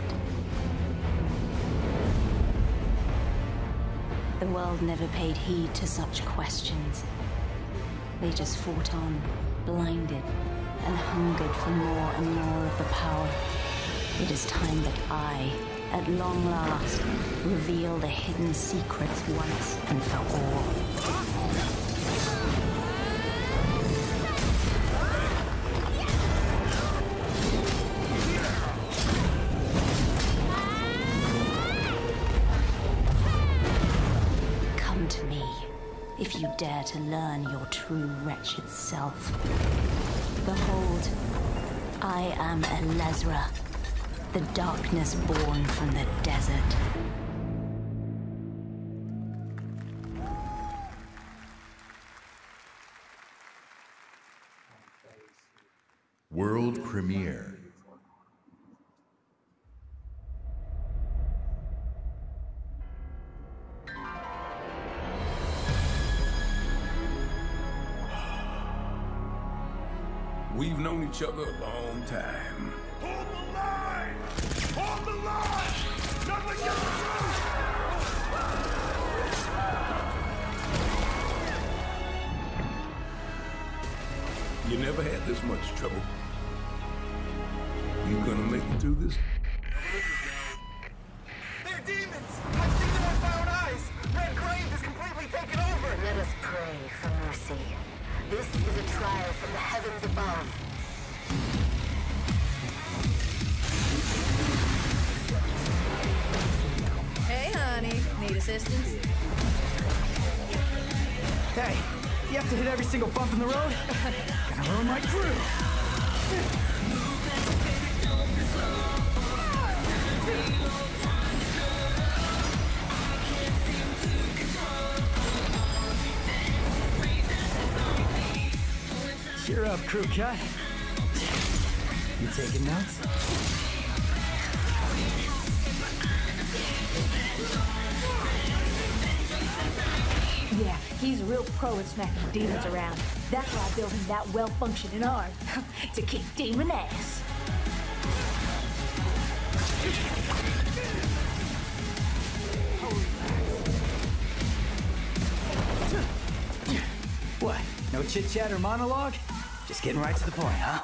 The world never paid heed to such questions. They just fought on, blinded, and hungered for more and more of the power. It is time that I, at long last, reveal the hidden secrets once and for all. Come to me, if you dare to learn your true wretched self. Behold, I am Elezra, the darkness born from the desert. World premiere. We've known each other a long time. Hold the line! Hold the line! Not like you never had this much trouble. You gonna make it through this? They're demons! I've seen them with my own eyes! Red Grave is completely taken over! Let us pray for mercy. This is a trial from the heavens above. Hey, honey. Need assistance? Hey, you have to hit every single bump in the road? Gonna ruin my crew. Cheer up, crew cut. You taking notes? Yeah, he's a real pro at smacking demons around. That's why I built him that well-functioning arm. To kick demon ass. What? No chit-chat or monologue? Just getting right to the point, huh?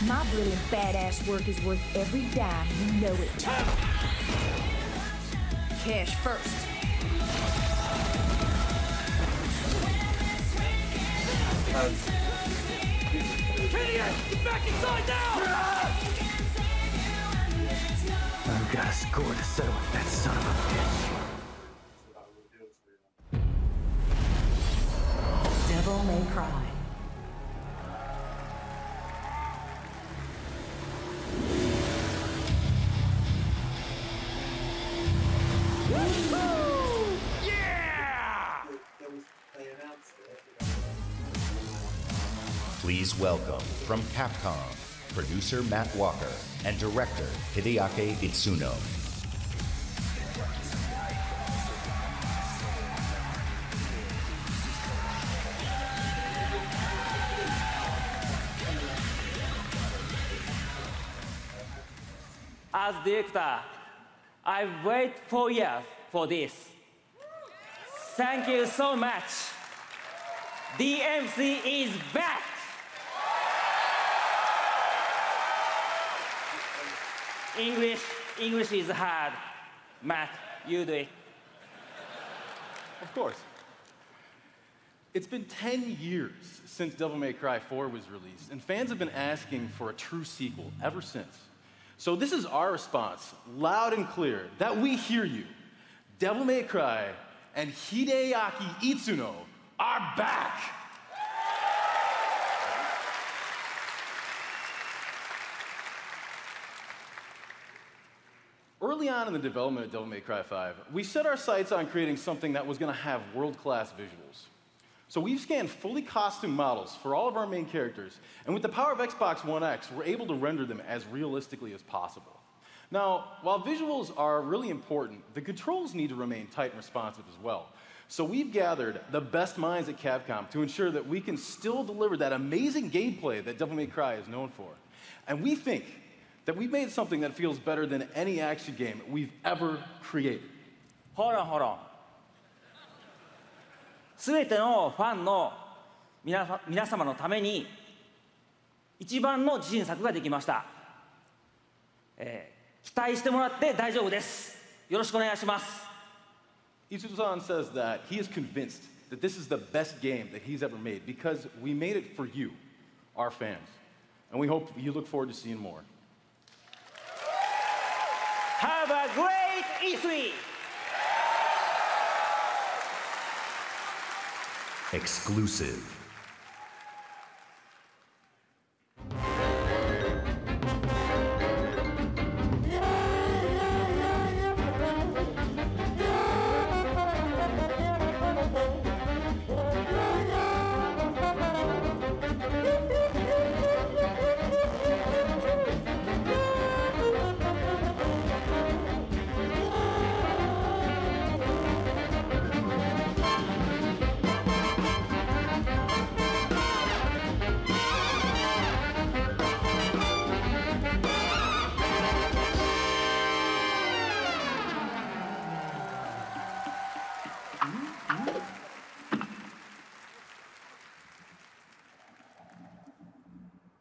My brilliant badass work is worth every dime, you know it. Cash first. Idiot! Get back inside now! I've got a score to settle with that son of a bitch. Devil May Cry. Please welcome, from Capcom, producer Matt Walker and director Hideaki Itsuno. As director, I've waited 4 years for this. Thank you so much. DMC is back! English is hard. Matt, you do it. Of course. It's been 10 years since Devil May Cry 4 was released, and fans have been asking for a true sequel ever since. So this is our response, loud and clear, that we hear you. Devil May Cry and Hideaki Itsuno are back! Early on in the development of Devil May Cry 5, we set our sights on creating something that was going to have world-class visuals. So we've scanned fully costumed models for all of our main characters, and with the power of Xbox One X, we're able to render them as realistically as possible. Now, while visuals are really important, the controls need to remain tight and responsive as well. So we've gathered the best minds at Capcom to ensure that we can still deliver that amazing gameplay that Devil May Cry is known for. And we think that we've made something that feels better than any action game we've ever created. Hold on. すべてのファンの皆様のために一番の自信作ができました。期待してもらって大丈夫です。よろしくお願いします。Itsuto-san says that he is convinced that this is the best game that he's ever made because we made it for you, our fans. And we hope you look forward to seeing more. Have a great E3! Exclusive.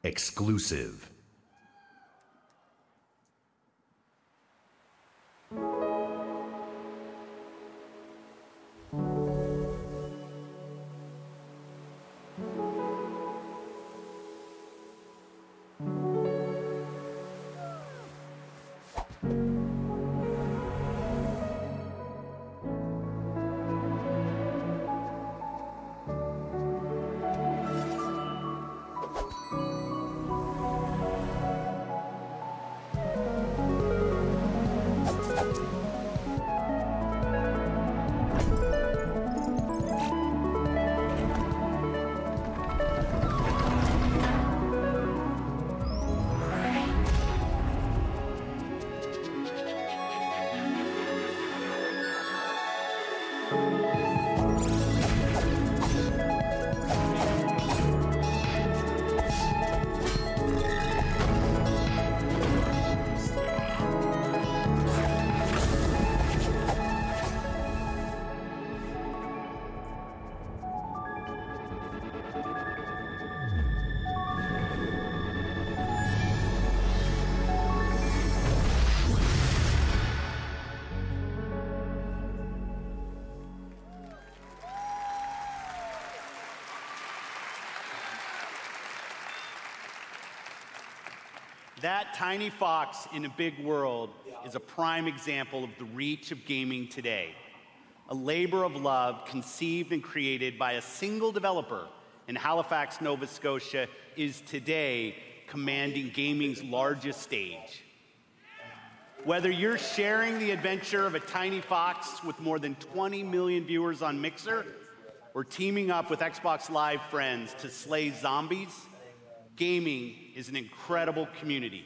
Exclusive. That tiny fox in a big world is a prime example of the reach of gaming today. A labor of love conceived and created by a single developer in Halifax, Nova Scotia, is today commanding gaming's largest stage. Whether you're sharing the adventure of a tiny fox with more than 20 million viewers on Mixer, or teaming up with Xbox Live friends to slay zombies, gaming is an incredible community.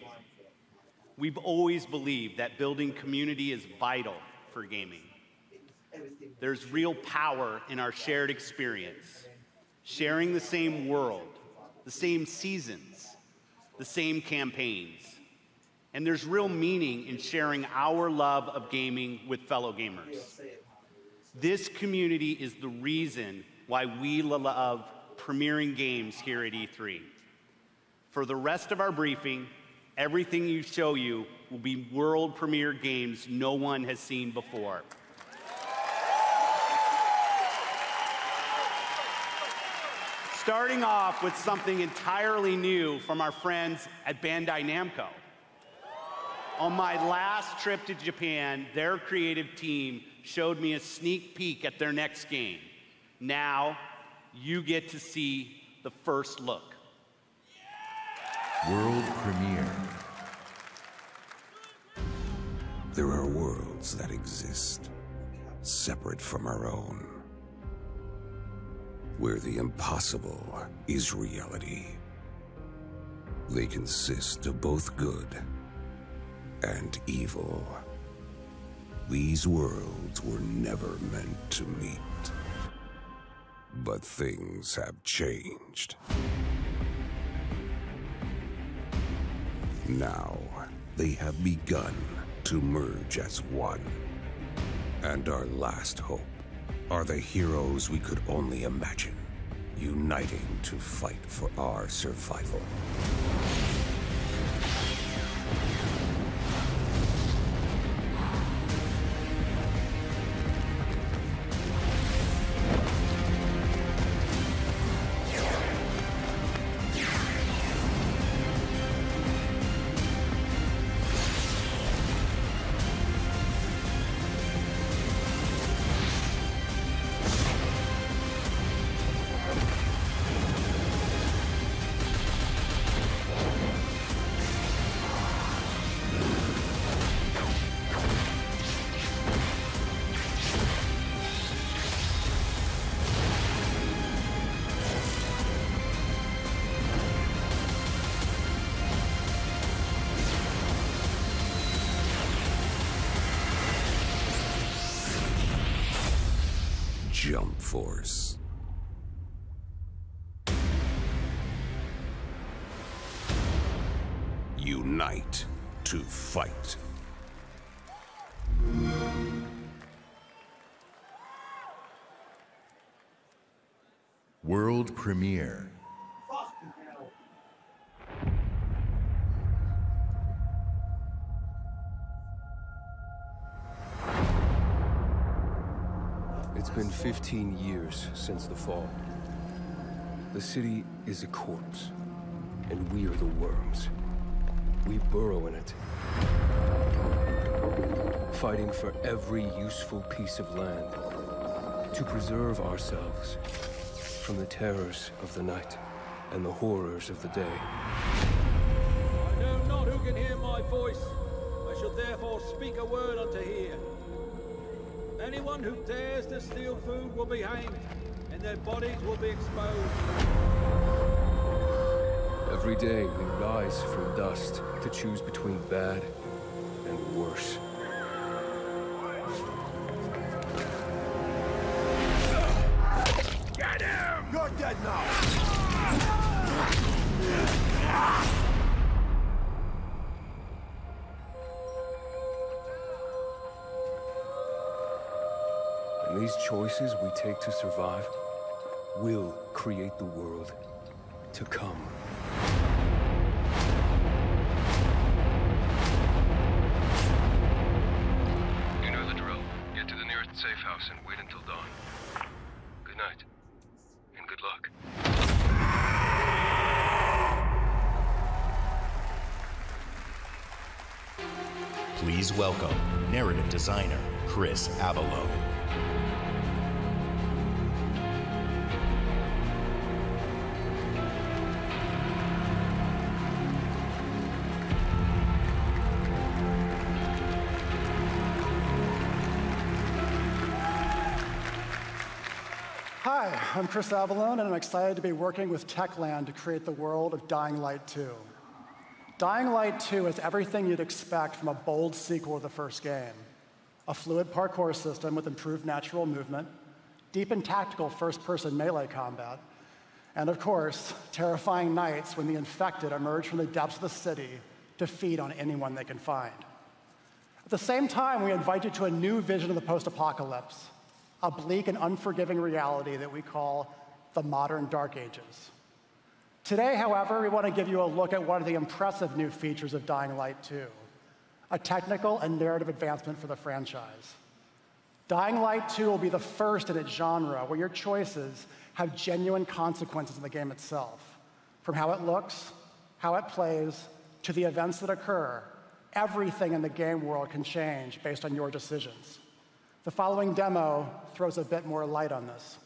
We've always believed that building community is vital for gaming. There's real power in our shared experience, sharing the same world, the same seasons, the same campaigns. And there's real meaning in sharing our love of gaming with fellow gamers. This community is the reason why we love premiering games here at E3. For the rest of our briefing, everything you show you will be world premiere games no one has seen before. Starting off with something entirely new from our friends at Bandai Namco. On my last trip to Japan, their creative team showed me a sneak peek at their next game. Now, you get to see the first look. World premiere. There are worlds that exist, separate from our own. where the impossible is reality. They consist of both good and evil. These worlds were never meant to meet. But things have changed. Now, they have begun to merge as one. And our last hope are the heroes we could only imagine, uniting to fight for our survival. Jump Force. Unite to fight. World premiere. It's been 15 years since the fall. The city is a corpse, and we are the worms. We burrow in it, fighting for every useful piece of land to preserve ourselves from the terrors of the night and the horrors of the day. I know not who can hear my voice. I shall therefore speak a word unto hear. Anyone who dares to steal food will be hanged, and their bodies will be exposed. Every day we rise from dust to choose between bad and worse. Get him! You're dead now! And these choices we take to survive will create the world to come. You know the drill. Get to the nearest safe house and wait until dawn. Good night, and good luck. Please welcome narrative designer Chris Avellone. Hi, I'm Chris Avellone, and I'm excited to be working with Techland to create the world of Dying Light 2. Dying Light 2 is everything you'd expect from a bold sequel to the first game. A fluid parkour system with improved natural movement, deep and tactical first-person melee combat, and of course, terrifying nights when the infected emerge from the depths of the city to feed on anyone they can find. At the same time, we invite you to a new vision of the post-apocalypse, a bleak and unforgiving reality that we call the modern Dark Ages. Today, however, we want to give you a look at one of the impressive new features of Dying Light 2, a technical and narrative advancement for the franchise. Dying Light 2 will be the first in its genre where your choices have genuine consequences in the game itself. From how it looks, how it plays, to the events that occur, everything in the game world can change based on your decisions. The following demo throws a bit more light on this.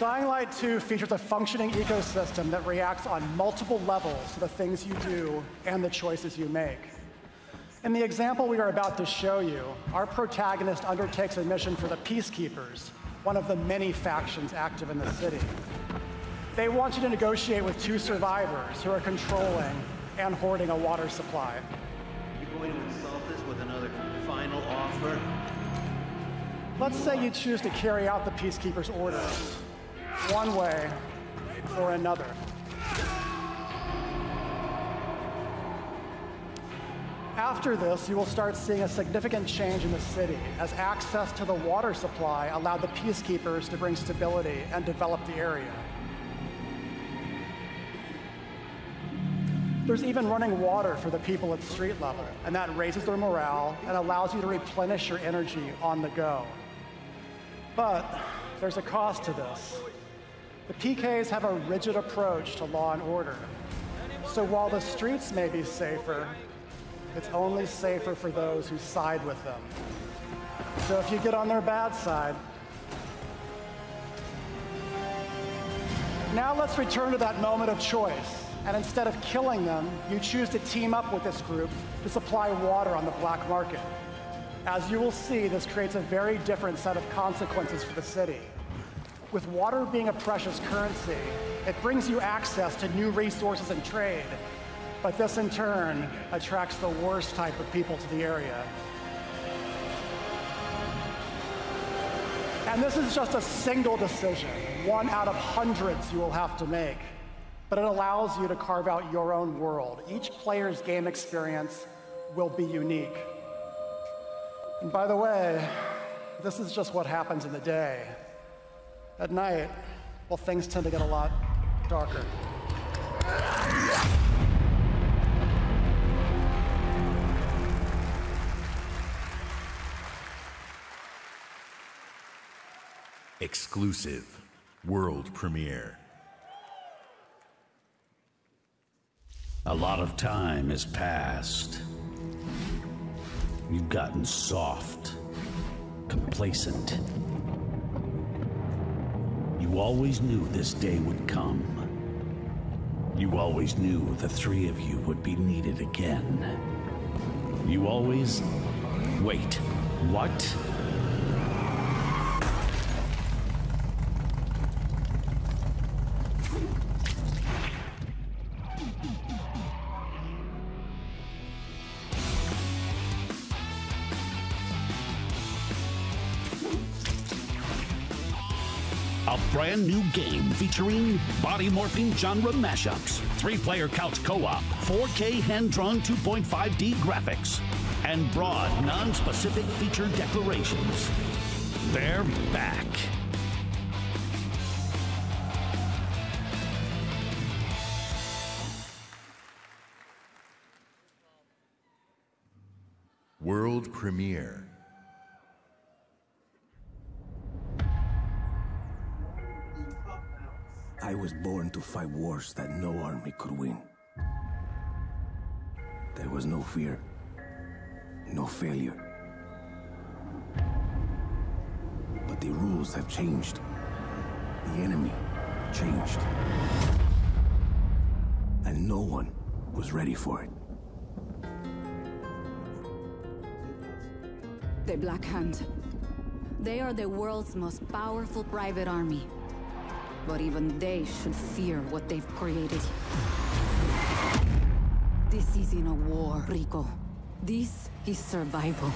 Dying Light 2 features a functioning ecosystem that reacts on multiple levels to the things you do and the choices you make. In the example we are about to show you, our protagonist undertakes a mission for the Peacekeepers, one of the many factions active in the city. They want you to negotiate with two survivors who are controlling and hoarding a water supply. You're going to insult us with another final offer? Let's say you choose to carry out the Peacekeepers' orders, one way or another. After this, you will start seeing a significant change in the city as access to the water supply allowed the Peacekeepers to bring stability and develop the area. There's even running water for the people at street level, and that raises their morale and allows you to replenish your energy on the go. But there's a cost to this. The PKs have a rigid approach to law and order. So while the streets may be safer, it's only safer for those who side with them. So if you get on their bad side. Now let's return to that moment of choice. And instead of killing them, you choose to team up with this group to supply water on the black market. As you will see, this creates a very different set of consequences for the city. With water being a precious currency, it brings you access to new resources and trade, but this in turn attracts the worst type of people to the area. And this is just a single decision, one out of hundreds you will have to make, but it allows you to carve out your own world. Each player's game experience will be unique. And by the way, this is just what happens in the day. At night, well, things tend to get a lot darker. Exclusive world premiere. A lot of time has passed. You've gotten soft, complacent. You always knew this day would come. You always knew the three of you would be needed again. You always... Wait, what? A brand new game featuring body morphing genre mashups, 3-player couch co-op, 4K hand-drawn 2.5D graphics, and broad, non-specific feature declarations. They're back. World premiere. I was born to fight wars that no army could win. There was no fear, no failure. But the rules have changed. The enemy changed. And no one was ready for it. The Black Hand. They are the world's most powerful private army. But even they should fear what they've created. This isn't a war, Rico. This is survival.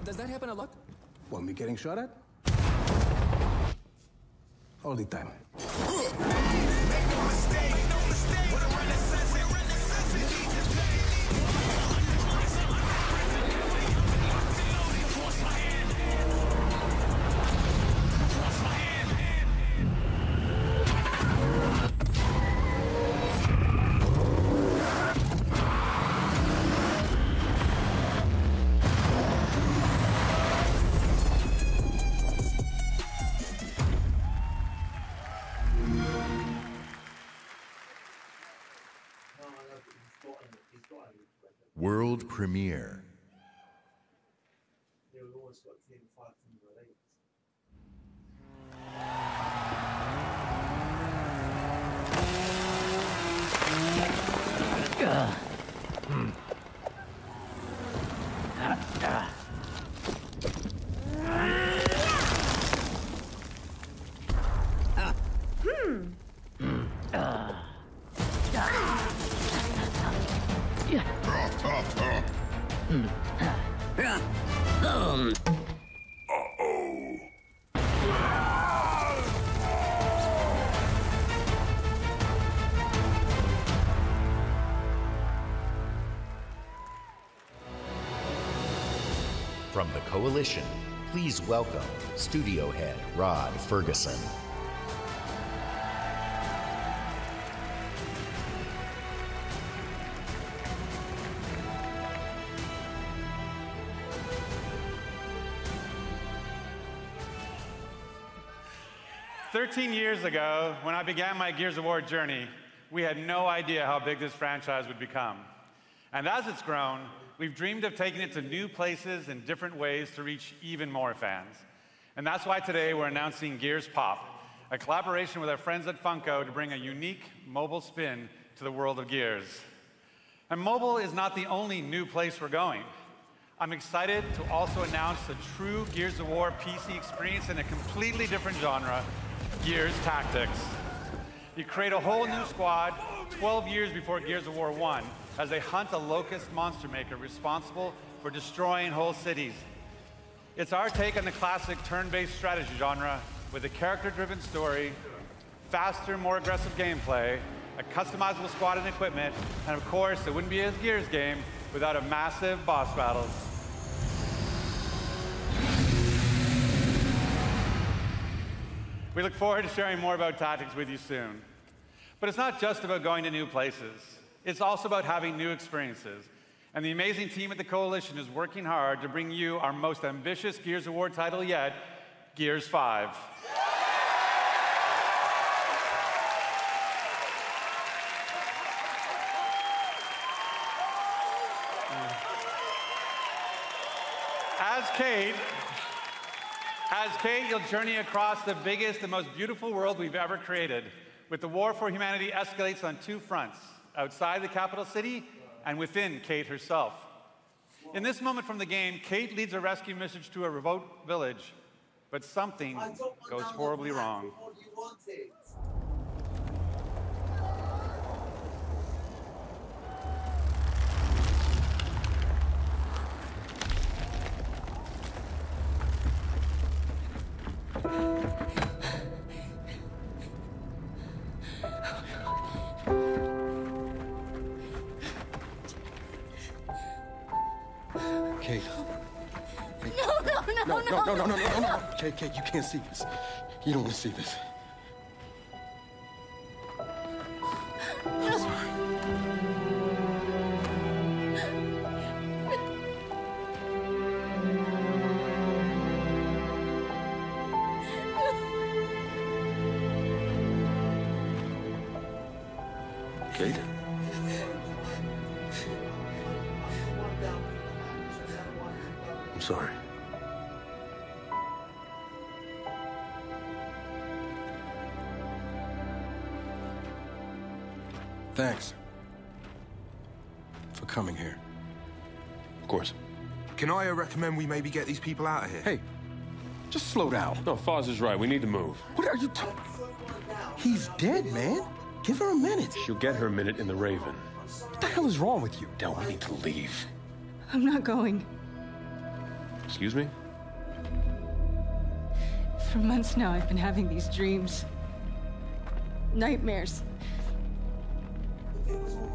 Does that happen a lot? Want me getting shot at? All the time. World premiere. From the Coalition, please welcome studio head Rod Ferguson. "13 years ago, when I began my Gears of War journey, we had no idea how big this franchise would become. And as it's grown, we've dreamed of taking it to new places and different ways to reach even more fans. And that's why today we're announcing Gears Pop, a collaboration with our friends at Funko to bring a unique mobile spin to the world of Gears. And mobile is not the only new place we're going. I'm excited to also announce a true Gears of War PC experience in a completely different genre, Gears Tactics. You create a whole new squad 12 years before Gears of War 1 as they hunt a locust monster maker responsible for destroying whole cities. It's our take on the classic turn-based strategy genre with a character-driven story, faster, more aggressive gameplay, a customizable squad and equipment, and of course, it wouldn't be a Gears game without a massive boss battles. We look forward to sharing more about Tactics with you soon. But it's not just about going to new places. It's also about having new experiences. And the amazing team at the Coalition is working hard to bring you our most ambitious Gears of War title yet, Gears 5. As Kate, you'll journey across the biggest and most beautiful world we've ever created, with the war for humanity escalates on two fronts, outside the capital city and within Kate herself. In this moment from the game, Kate leads a rescue mission to a remote village, but something goes horribly wrong. Kate. No. Kate, you can't see this. You don't want to see this. Kate? I'm sorry. Thanks for coming here. Of course. Can I recommend we maybe get these people out of here? Hey, just slow down. No, Foz is right. We need to move. What are you talking? He's dead, man. Give her a minute. She'll get her minute in the Raven. What the hell is wrong with you? Del, we need to leave. I'm not going. Excuse me? For months now, I've been having these dreams. Nightmares.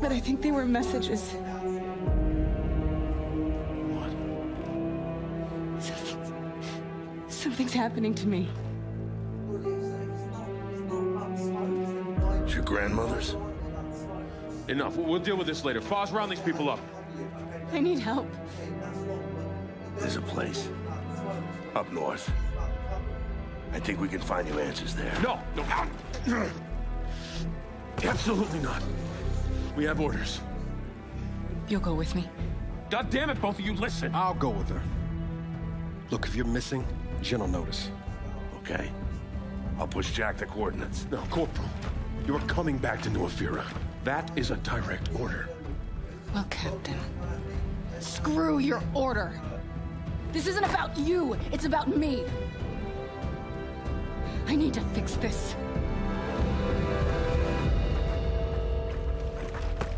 But I think they were messages. What? Something's happening to me. It's your grandmother's? Enough. We'll deal with this later. Foz, round these people up. I need help. There's a place up north. I think we can find you answers there. No. Absolutely not. We have orders. You'll go with me? God damn it, both of you, listen. I'll go with her. Look, if you're missing, Jen will notice. Okay. I'll push Jack the coordinates. No, Corporal. You're coming back to New Ephyra. That is a direct order. Well, Captain, screw your order. This isn't about you, it's about me. I need to fix this.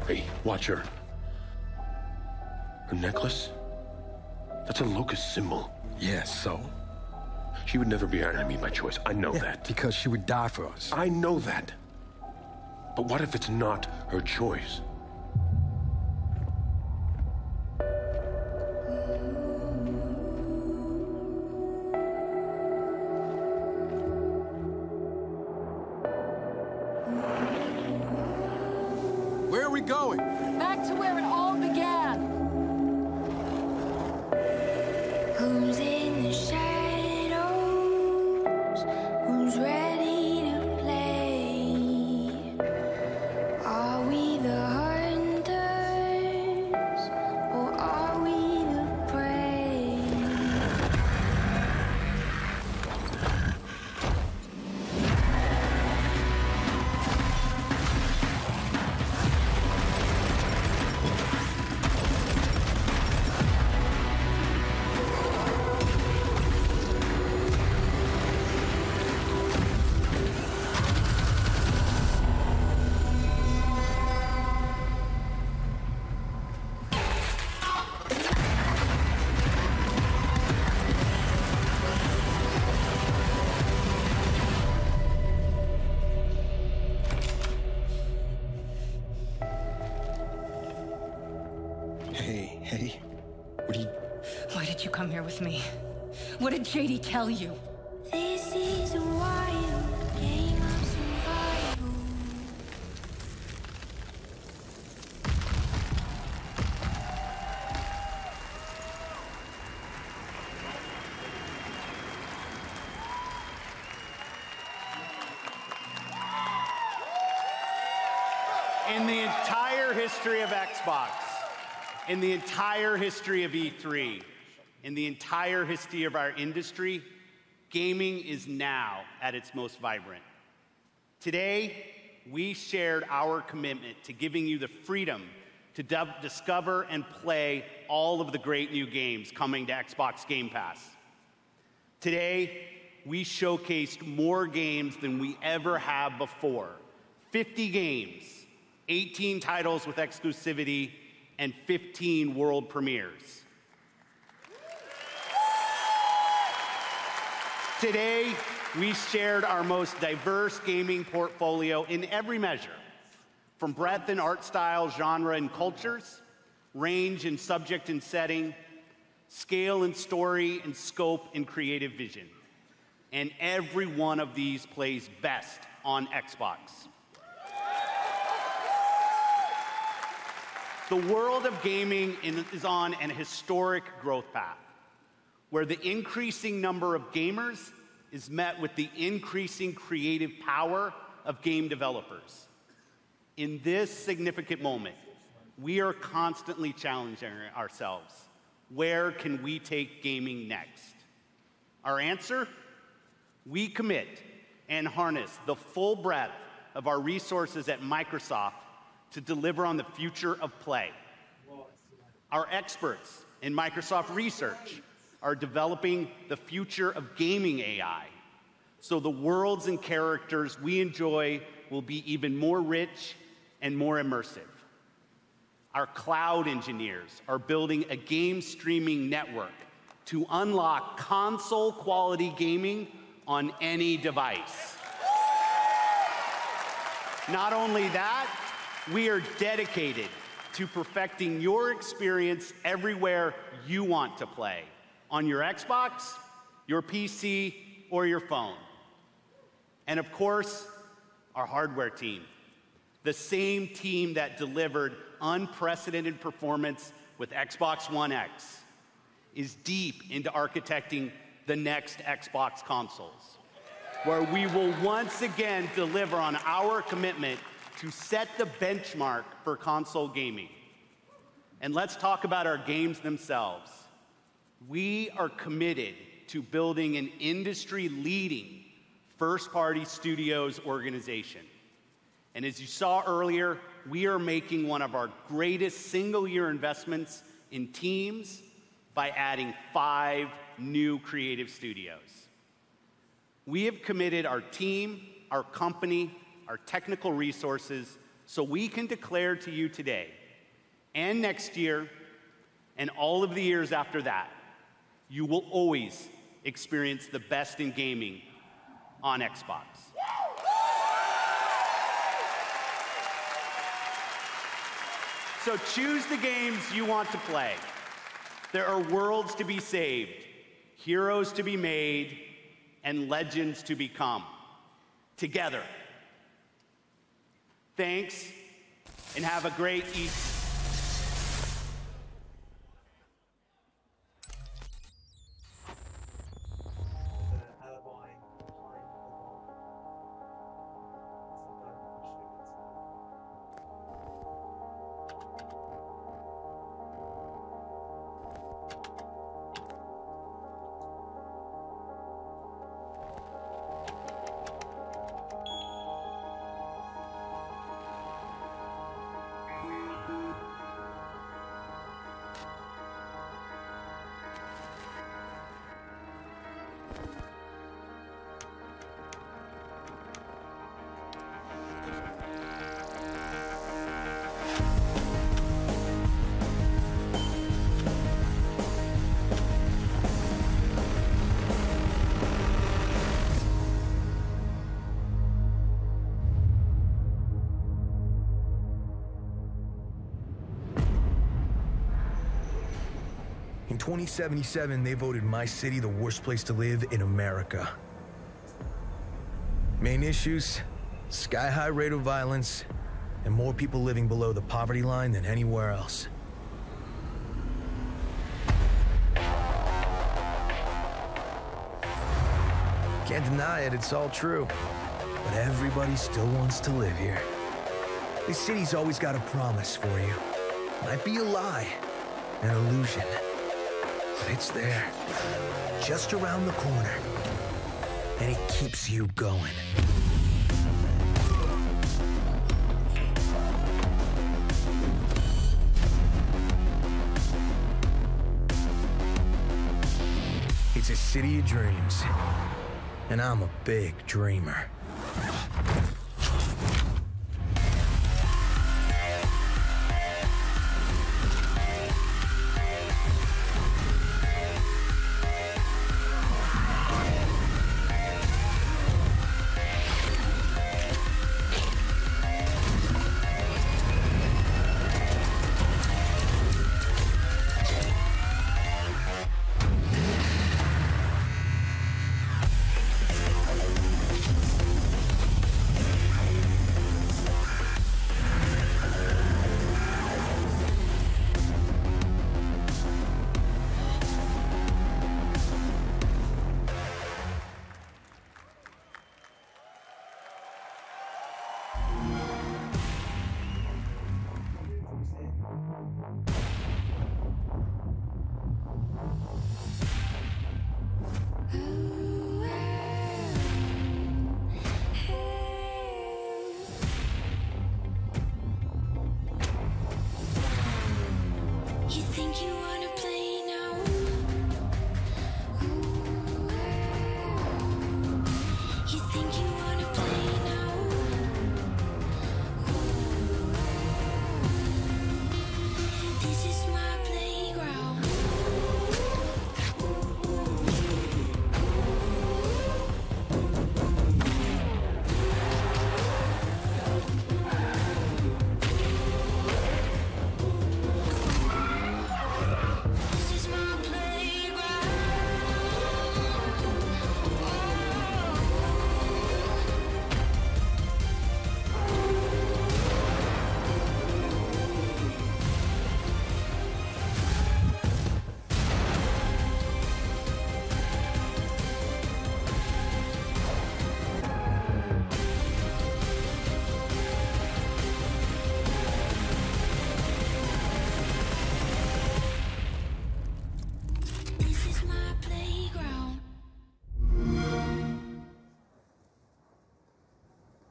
Hey, watch her. Her necklace? That's a locust symbol. Yeah, so? She would never be our enemy by choice. I know that. Because she would die for us. I know that. But what if it's not her choice? Where are we going? Back to where it all began. Who's in the shadows? Who's ready to play? Are we the hunters or are we the prey? Hey, what are you... Why did you come here with me? What did JD tell you? This is a wild game of survival. In the entire history of Xbox, in the entire history of E3, in the entire history of our industry, gaming is now at its most vibrant. Today, we shared our commitment to giving you the freedom to discover and play all of the great new games coming to Xbox Game Pass. Today, we showcased more games than we ever have before. 50 games, 18 titles with exclusivity, and 15 world premieres. Today, we shared our most diverse gaming portfolio in every measure, from breadth in art style, genre, and cultures, range in subject and setting, scale and story, and scope and creative vision. And every one of these plays best on Xbox. The world of gaming is on an historic growth path, where the increasing number of gamers is met with the increasing creative power of game developers. In this significant moment, we are constantly challenging ourselves. Where can we take gaming next? Our answer? We commit and harness the full breadth of our resources at Microsoft to deliver on the future of play. Our experts in Microsoft Research are developing the future of gaming AI, so the worlds and characters we enjoy will be even more rich and more immersive. Our cloud engineers are building a game streaming network to unlock console-quality gaming on any device. Not only that, we are dedicated to perfecting your experience everywhere you want to play, on your Xbox, your PC, or your phone. And of course, our hardware team, the same team that delivered unprecedented performance with Xbox One X, is deep into architecting the next Xbox consoles, where we will once again deliver on our commitment to set the benchmark for console gaming. And let's talk about our games themselves. We are committed to building an industry-leading first-party studios organization. And as you saw earlier, we are making one of our greatest single-year investments in teams by adding 5 new creative studios. We have committed our team, our company, our technical resources, so we can declare to you today, and next year, and all of the years after that, you will always experience the best in gaming on Xbox. So choose the games you want to play. There are worlds to be saved, heroes to be made, and legends to become. Together. Thanks, and have a great Easter. In 2077, they voted my city the worst place to live in America. Main issues, sky-high rate of violence, and more people living below the poverty line than anywhere else. Can't deny it, it's all true. But everybody still wants to live here. This city's always got a promise for you. Might be a lie, an illusion. But it's there, just around the corner, and it keeps you going. It's a city of dreams, and I'm a big dreamer.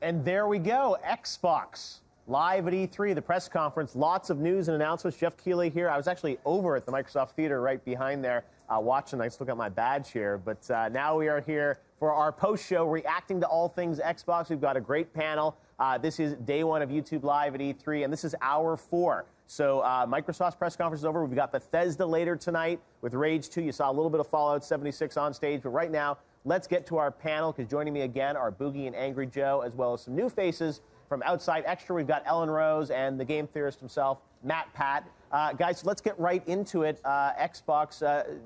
And there we go, Xbox. Live at E3, the press conference, lots of news and announcements. Jeff Keighley here. I was actually over at the Microsoft Theater right behind there watching. I still got my badge here. But now we are here for our post-show reacting to all things Xbox. We've got a great panel. This is day one of YouTube Live at E3, and this is hour 4. So Microsoft's press conference is over. We've got Bethesda later tonight with Rage 2. You saw a little bit of Fallout 76 on stage. But right now, let's get to our panel, because joining me again are Boogie and Angry Joe, as well as some new faces from Outside Extra. We've got Ellen Rose and the game theorist himself, Matt Pat. Guys, let's get right into it. Xbox,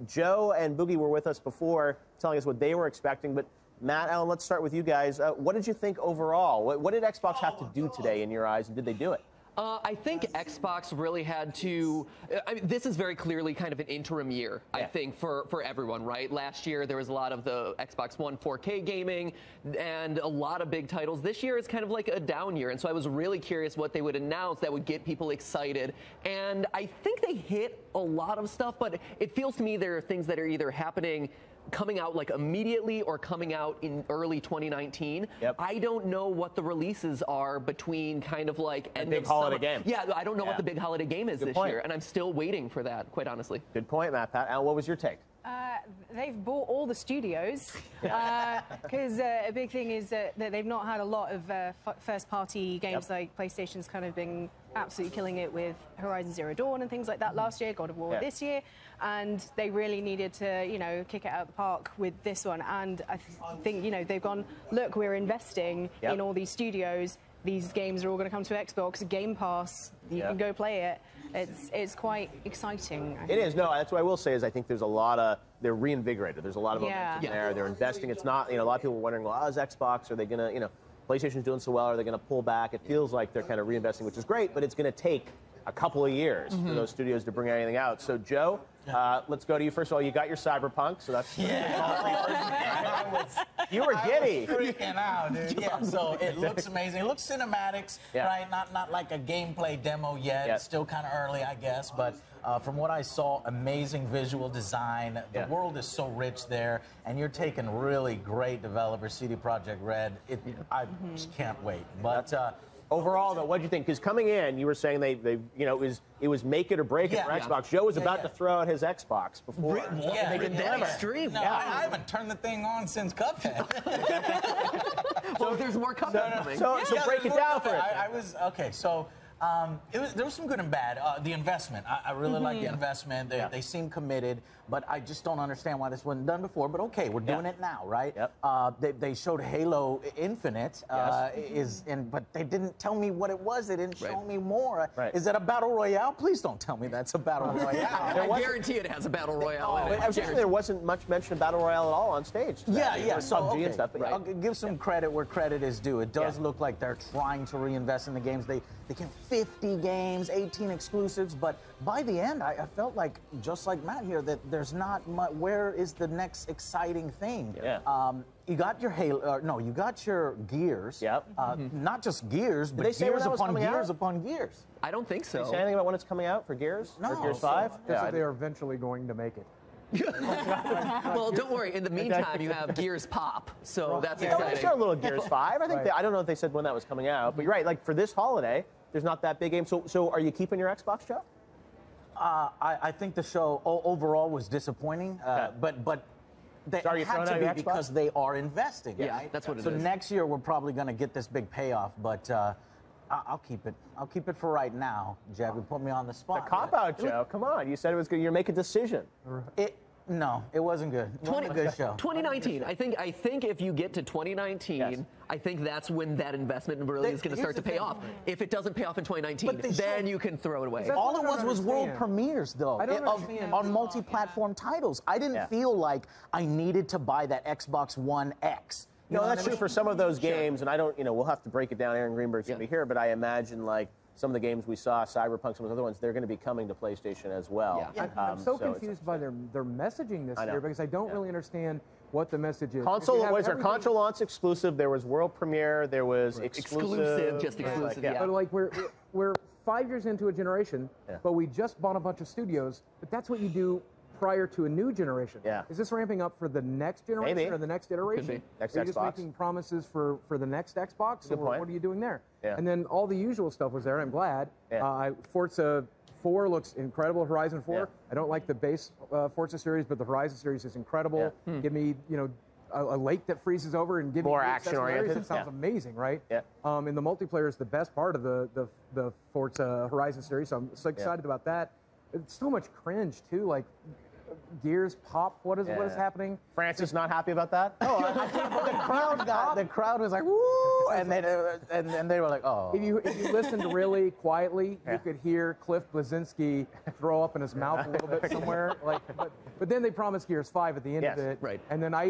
Joe and Boogie were with us before, telling us what they were expecting. But Matt, Ellen, let's start with you guys. What did you think overall? What did Xbox have to do today in your eyes, and did they do it? I think Xbox really had to. I mean, this is very clearly kind of an interim year, I think, for everyone, right? Last year, there was a lot of the Xbox One 4K gaming and a lot of big titles. This year is kind of like a down year. And so I was really curious what they would announce that would get people excited. And I think they hit a lot of stuff, but it feels to me there are things that are either happening coming out like immediately or coming out in early 2019. I don't know what the releases are between kind of like end big of holiday summer. game. Yeah, I don't know what the big holiday game is this year, and I'm still waiting for that, quite honestly. Good point, Matt. Pat, Al, what was your take? They've bought all the studios, because a big thing is that they've not had a lot of first-party games. Like PlayStation's kind of been absolutely killing it with Horizon Zero Dawn and things like that last year, God of War this year, and they really needed to, you know, kick it out of the park with this one. And I think, you know, they've gone, look, we're investing in all these studios. These games are all going to come to Xbox, Game Pass. You can go play it. It's quite exciting. It is. No, that's what I will say is I think there's a lot of, they're reinvigorated. There's a lot of momentum there. They're investing. It's not, you know, a lot of people are wondering, well, how's Xbox? Are they going to, you know, PlayStation's doing so well. Are they going to pull back? It feels like they're kind of reinvesting, which is great, but it's going to take a couple of years for those studios to bring anything out. So, Joe, let's go to you. First of all, you got your Cyberpunk, so that's... You were giddy. Freaking out, dude. Yeah, so it looks amazing. It looks cinematics, right? Not like a gameplay demo yet. It's still kind of early, I guess, but from what I saw, amazing visual design. The world is so rich there, and you're taking really great developers, CD Projekt Red. I just can't wait. But overall, though, what did you think? Because coming in, you were saying they you know, it was make it or break it for Xbox. Joe was about to throw out his Xbox before. They didn't deliver. Extreme. No, I haven't turned the thing on since Cuphead. Well, there's more Cuphead coming. So break it down for us. I was okay. So. There was some good and bad. The investment, I really like the investment. They seem committed, but I just don't understand why this wasn't done before. But okay, we're doing it now, right? They showed Halo Infinite, but they didn't tell me what it was. They didn't show me more. Is that a battle royale? Please don't tell me that's a battle royale. I guarantee it has a battle royale in it. I was thinking there wasn't much mention of battle royale at all on stage. So PUBG and stuff. But I'll give some credit where credit is due. It does look like they're trying to reinvest in the games. They get 50 games, 18 exclusives, but by the end, I felt like, just like Matt here, that there's not much. Where is the next exciting thing? You got your Halo, you got your Gears. Not just Gears, but Gears upon Gears upon Gears. I don't think so. Did they say anything about when it's coming out for Gears? No. Or Gears 5? They are eventually going to make it. Well, don't worry. In the meantime, you have Gears Pop, so that's exciting. They showed a little Gears 5. I think I don't know if they said when that was coming out, but you're right. Like for this holiday, there's not that big game. So are you keeping your Xbox, Joe? I think the show overall was disappointing, but they had to be because they are investing. Right? That's what it is. So next year we're probably going to get this big payoff, but I'll keep it. I'll keep it for right now. Jeff, you put me on the spot. The cop out, Joe. Come on. You said it was good. You're making a decision. No, it wasn't good. It wasn't a good show. 2019. I think if you get to 2019, I think that's when that investment really is going to start to pay off. If it doesn't pay off in 2019, then you can throw it away. All it was world premieres, though, on multi-platform titles. I didn't feel like I needed to buy that Xbox One X. No, that's true for some of those games, and I don't, we'll have to break it down. Aaron Greenberg's going to be here, but I imagine, like, some of the games we saw, Cyberpunk, some of the other ones, they're going to be coming to PlayStation as well. I'm so confused by their messaging this year because I don't really understand what the message is. Console launch exclusive. There was world premiere. There was exclusive. Just exclusive. But like we're 5 years into a generation, but we just bought a bunch of studios. But that's what you do prior to a new generation. Yeah. Is this ramping up for the next generation Maybe. or the next iteration? Could be. Next Are you just Xbox. making promises for the next Xbox? Good Or point. what are you doing there? Yeah. And then all the usual stuff was there. I'm glad. Yeah. Forza 4 looks incredible. Horizon 4. Yeah. I don't like the base Forza series, but the Horizon series is incredible. Yeah. Give me, a lake that freezes over and give More me action-oriented. That sounds amazing, right? Yeah. And the multiplayer is the best part of the Forza Horizon series, so I'm so excited about that. It's so much cringe too, like gears pop. What is happening? Francis not happy about that? No, I think the crowd was like, woo, and they were like, oh. If you listened really quietly, you could hear Cliff Bleszinski throw up in his mouth a little bit somewhere. But then they promised Gears 5 at the end of it. Right. And then I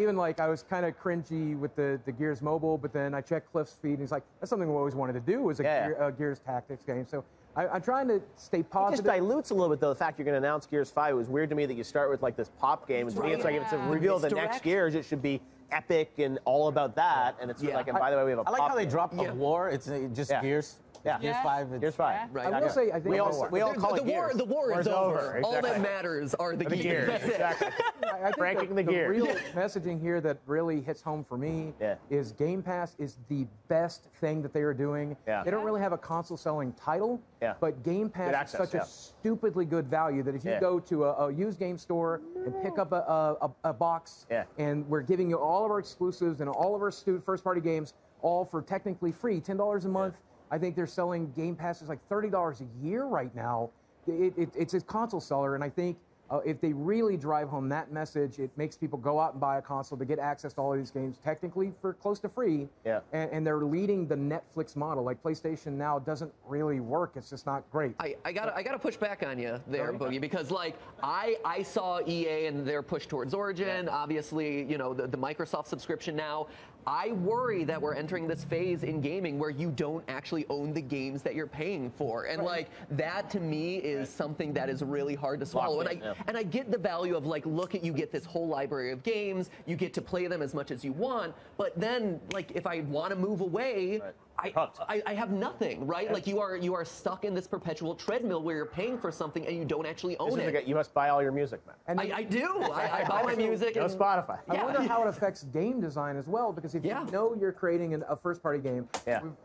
was kind of cringy with the Gears Mobile, but then I checked Cliff's feed and he's like, that's something we always wanted to do, was a Gears Tactics game. So I'm trying to stay positive. It just dilutes a little bit, though, the fact you're going to announce Gears 5. It was weird to me that you start with, like, this pop game. And to me, it's like if it's a reveal of the next Gears, it should be epic and all about that. And it's like, and by the way, we have a pop I like how they game. dropped the war. It's just Gears. Yeah. Gears 5. Gears 5. Right. I will say, I think we all call it Gears. The war is over. Exactly. All that matters are the gears. That's it. Exactly. I think Ranking the the gears. real messaging here that really hits home for me is Game Pass is the best thing that they are doing. Yeah. They don't really have a console-selling title, but Game Pass access, is such a stupidly good value that if you go to a used game store and pick up a box, and we're giving you all of our exclusives and all of our first-party games, all for technically free, $10 a month. I think they're selling Game Passes like $30 a year right now. It's a console seller, and I think if they really drive home that message, it makes people go out and buy a console to get access to all of these games, technically for close to free. Yeah. And they're leading the Netflix model. Like PlayStation Now doesn't really work. It's just not great. I gotta push back on you there, Boogie, because like I saw EA and their push towards Origin. Obviously, the Microsoft subscription now. I worry that we're entering this phase in gaming where you don't actually own the games that you're paying for. And like that to me is something that is really hard to swallow. And I get the value of like, look at, you get this whole library of games, you get to play them as much as you want, but then like if I want to move away, I have nothing, right? Yeah. Like you are stuck in this perpetual treadmill where you're paying for something and you don't actually own it. You must buy all your music, man. And I do. I buy my music. No Spotify. I wonder how it affects game design as well, because if you know you're creating a first-party game,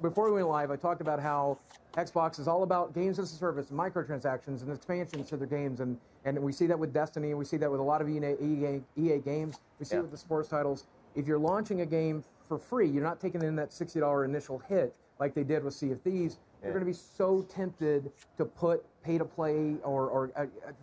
before we went live, I talked about how Xbox is all about games as a service, microtransactions, and expansions to their games, and we see that with Destiny, and we see that with a lot of EA games. We see it with the sports titles. If you're launching a game for free, you're not taking in that $60 initial hit like they did with Sea of Thieves. You're going to be so tempted to put pay-to-play or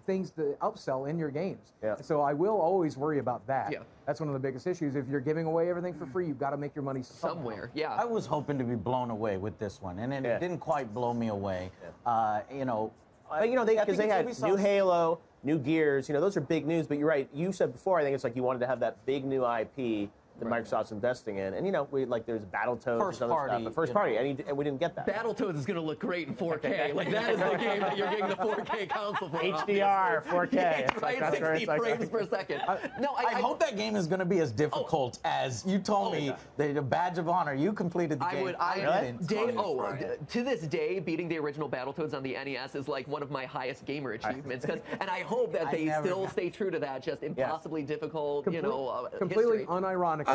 things to upsell in your games. Yeah. So I will always worry about that. Yeah. That's one of the biggest issues. If you're giving away everything for free, you've got to make your money somewhere. Yeah. I was hoping to be blown away with this one, and it didn't quite blow me away. But because they had new Halo, new Gears, those are big news. But you're right. You said before, I think it's like you wanted to have that big new IP that Microsoft's investing in, and there's Battletoads, first party, but first party, and we didn't get that. Battletoads is going to look great in 4K. Like that is the game that you're getting the 4K console for. HDR, 4K, right, 60 frames per second. I hope that game is going to be as difficult as you told me. The badge of honor, you completed the game. To this day, beating the original Battletoads on the NES is like one of my highest gamer achievements. And I hope that they still stay true to that. Just impossibly difficult, completely history. Unironically,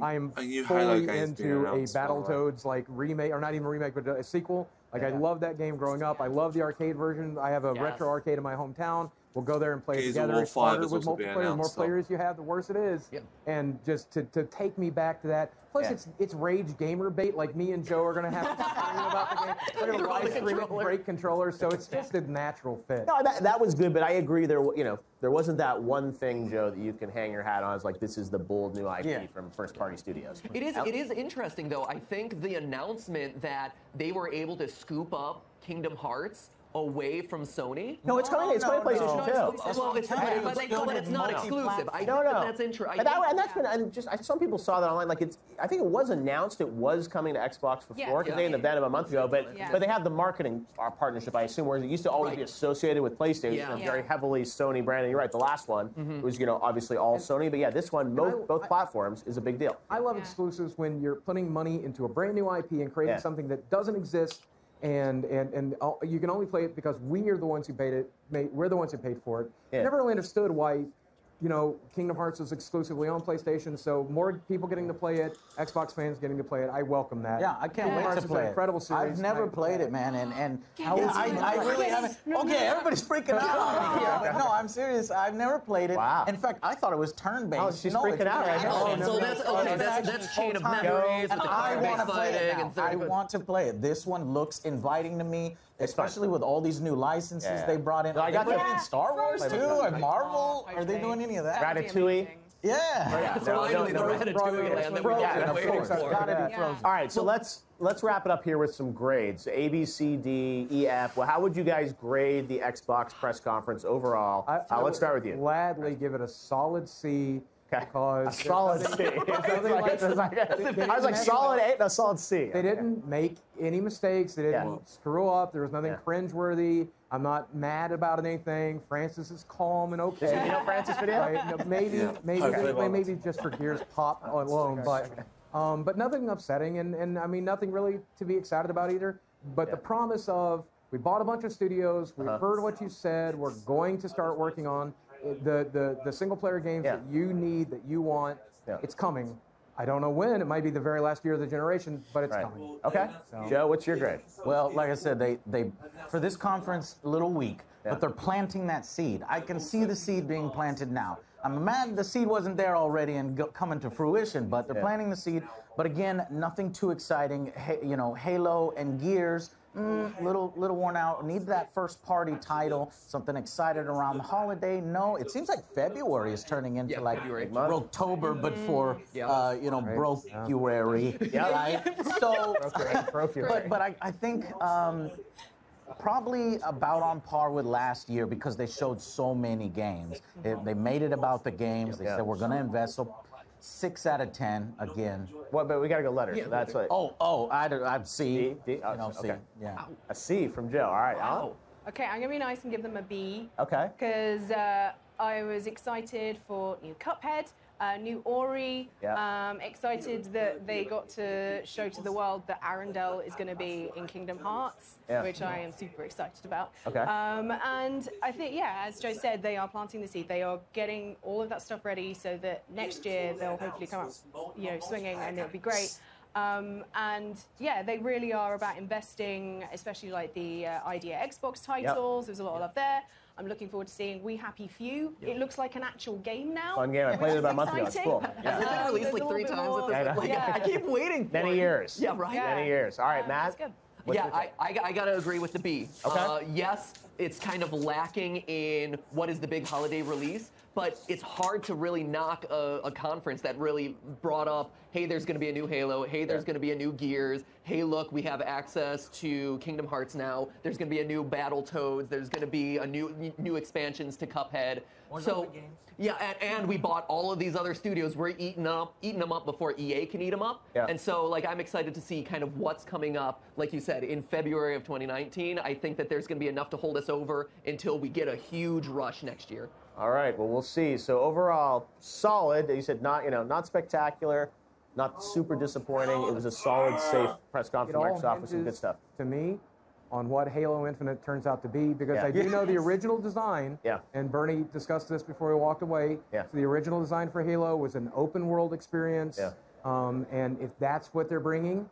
I am fully into a Battletoads like remake, or not even remake, but a sequel. Like I loved that game growing up. I love the arcade version. I have a retro arcade in my hometown. We'll go there and play it together. It's harder with multiplayer. The more players you have, the worse it is. Yep. And just to take me back to that. Plus, it's rage gamer bait. Like me and Joe are going to have to scream about the game. We're going to live stream it and break controllers. So it's just a natural fit. No, that was good, but I agree. There wasn't that one thing, Joe, that you can hang your hat on. It's like this is the bold new IP from first-party studios. It is interesting, though. I think the announcement that they were able to scoop up Kingdom Hearts away from Sony. No, it's coming. It's coming to PlayStation 2. Well, it's not exclusive. I think that's interesting. Some people saw that online. Like I think it was announced it was coming to Xbox for 4 because they had an event a month ago. But they have the marketing partnership, I assume, whereas it used to always be associated with PlayStation, very heavily Sony branded. You're right. The last one was obviously all Sony. But yeah, this one, both platforms, is a big deal. I love exclusives when you're putting money into a brand new IP and creating something that doesn't exist and you can only play it because we are the ones who paid it. We're the ones who paid for it. Yeah. Never really understood why, you know, Kingdom Hearts is exclusively on PlayStation, so more people getting to play it, Xbox fans getting to play it. I welcome that. Yeah, I can't wait to play it. Incredible series. I've never played it, man, and I really haven't. Okay, everybody's freaking out on me here, but no, I'm serious. I've never played it. Wow. In fact, I thought it was turn-based. Oh, she's freaking out right now. So that's chain of memories. And I want to play it now. I want to play it. This one looks inviting to me, especially with all these new licenses they brought in. I got they in Star Wars too, or Marvel. Are they doing any of that? Ratatouille. Yeah. All right, so let's wrap it up here with some grades. A, B, C, D, E, F. Well, how would you guys grade the Xbox press conference overall? Let's start with you. Gladly give it a solid C. Because a solid C. I was like solid A, a solid C. They didn't make any mistakes. They didn't screw up. There was nothing cringeworthy. I'm not mad about anything. Francis is calm and okay. You know Francis video? Right? No, maybe just for Gears Pop alone, but nothing upsetting, and I mean nothing really to be excited about either. But the promise of we bought a bunch of studios, we heard what you said, we're going to start working on the single player games that you need, that you want. It's coming. I don't know when. It might be the very last year of the generation, but it's coming. Okay. So. Joe, what's your grade? Well, like I said, they for this conference, a little weak, but they're planting that seed. I can see the seed being planted now. I'm mad the seed wasn't there already and coming to fruition, but they're planting the seed. But again, nothing too exciting. You know, Halo and Gears, little worn out. Need that first party title, something excited around the holiday. No, it seems like February is turning into like October, but for you know, Broke-uary, right? So, but I think probably about on par with last year because they showed so many games. They made it about the games. They said we're going to invest. So 6 out of 10 again. Well, but we got to go letters. So that's what. I'd C. D? Oh, you know, C. Okay. Yeah. A C from Joe. All right. Wow. Okay, I'm going to be nice and give them a B. Okay. Because I was excited for new Cuphead, new Ori. Excited that they got to show to the world that Arendelle is going to be in Kingdom Hearts, which I am super excited about. Okay. And I think, as Joe said, they are planting the seed. They are getting all of that stuff ready so that next year they'll hopefully come up, swinging, and it'll be great. And they really are about investing, especially like the Idea Xbox titles. There's a lot of love there. I'm looking forward to seeing We Happy Few. It looks like an actual game now. Fun game. I played it about a month ago. It's cool. Has it been released like 3 times at this point? I keep waiting for Many years. Yeah, right? Many years. All right, Matt? That's good. I got to agree with the B. Okay. Yes, it's kind of lacking in what is the big holiday release, but it's hard to really knock a conference that really brought up, hey, there's going to be a new Halo, hey, there's going to be a new Gears, hey, look, we have access to Kingdom Hearts now, there's going to be a new Battletoads, there's going to be a new expansions to Cuphead. And we bought all of these other studios. We're eating them up before EA can eat them up. Yeah. And so, like, I'm excited to see kind of what's coming up, like you said, in February of 2019. I think that there's going to be enough to hold us over until we get a huge rush next year. All right, well, we'll see. So overall, solid. You said not spectacular, not super disappointing. It was a solid, safe press conference from Microsoft with some good stuff. To me, on what Halo Infinite turns out to be, because I do know the original design, and Bernie discussed this before we walked away. So the original design for Halo was an open world experience. And if that's what they're bringing,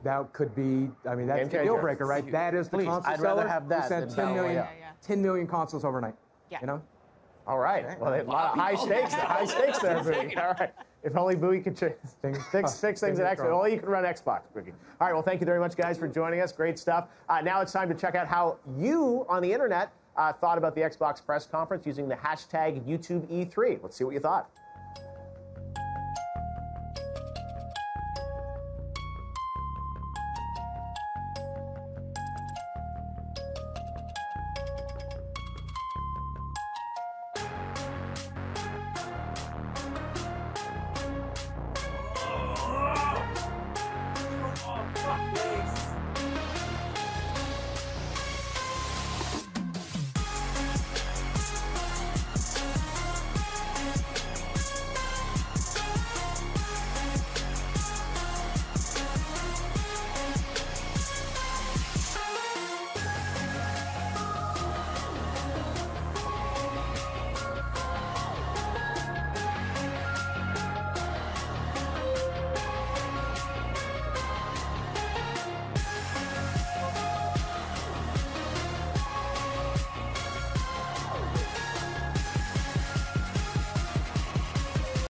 that could be, I mean, that's the deal breaker, right? That is the console I'd seller. rather have that who sent 10 million consoles overnight. You know? All right. Well, a lot of high stakes. High stakes there, Boogie. All right. If only Boogie could fix things at Xbox. Only you can run Xbox, Boogie. All right. Well, thank you very much, guys, for joining us. Great stuff. Now it's time to check out how you on the internet thought about the Xbox press conference using the hashtag YouTubeE3. Let's see what you thought.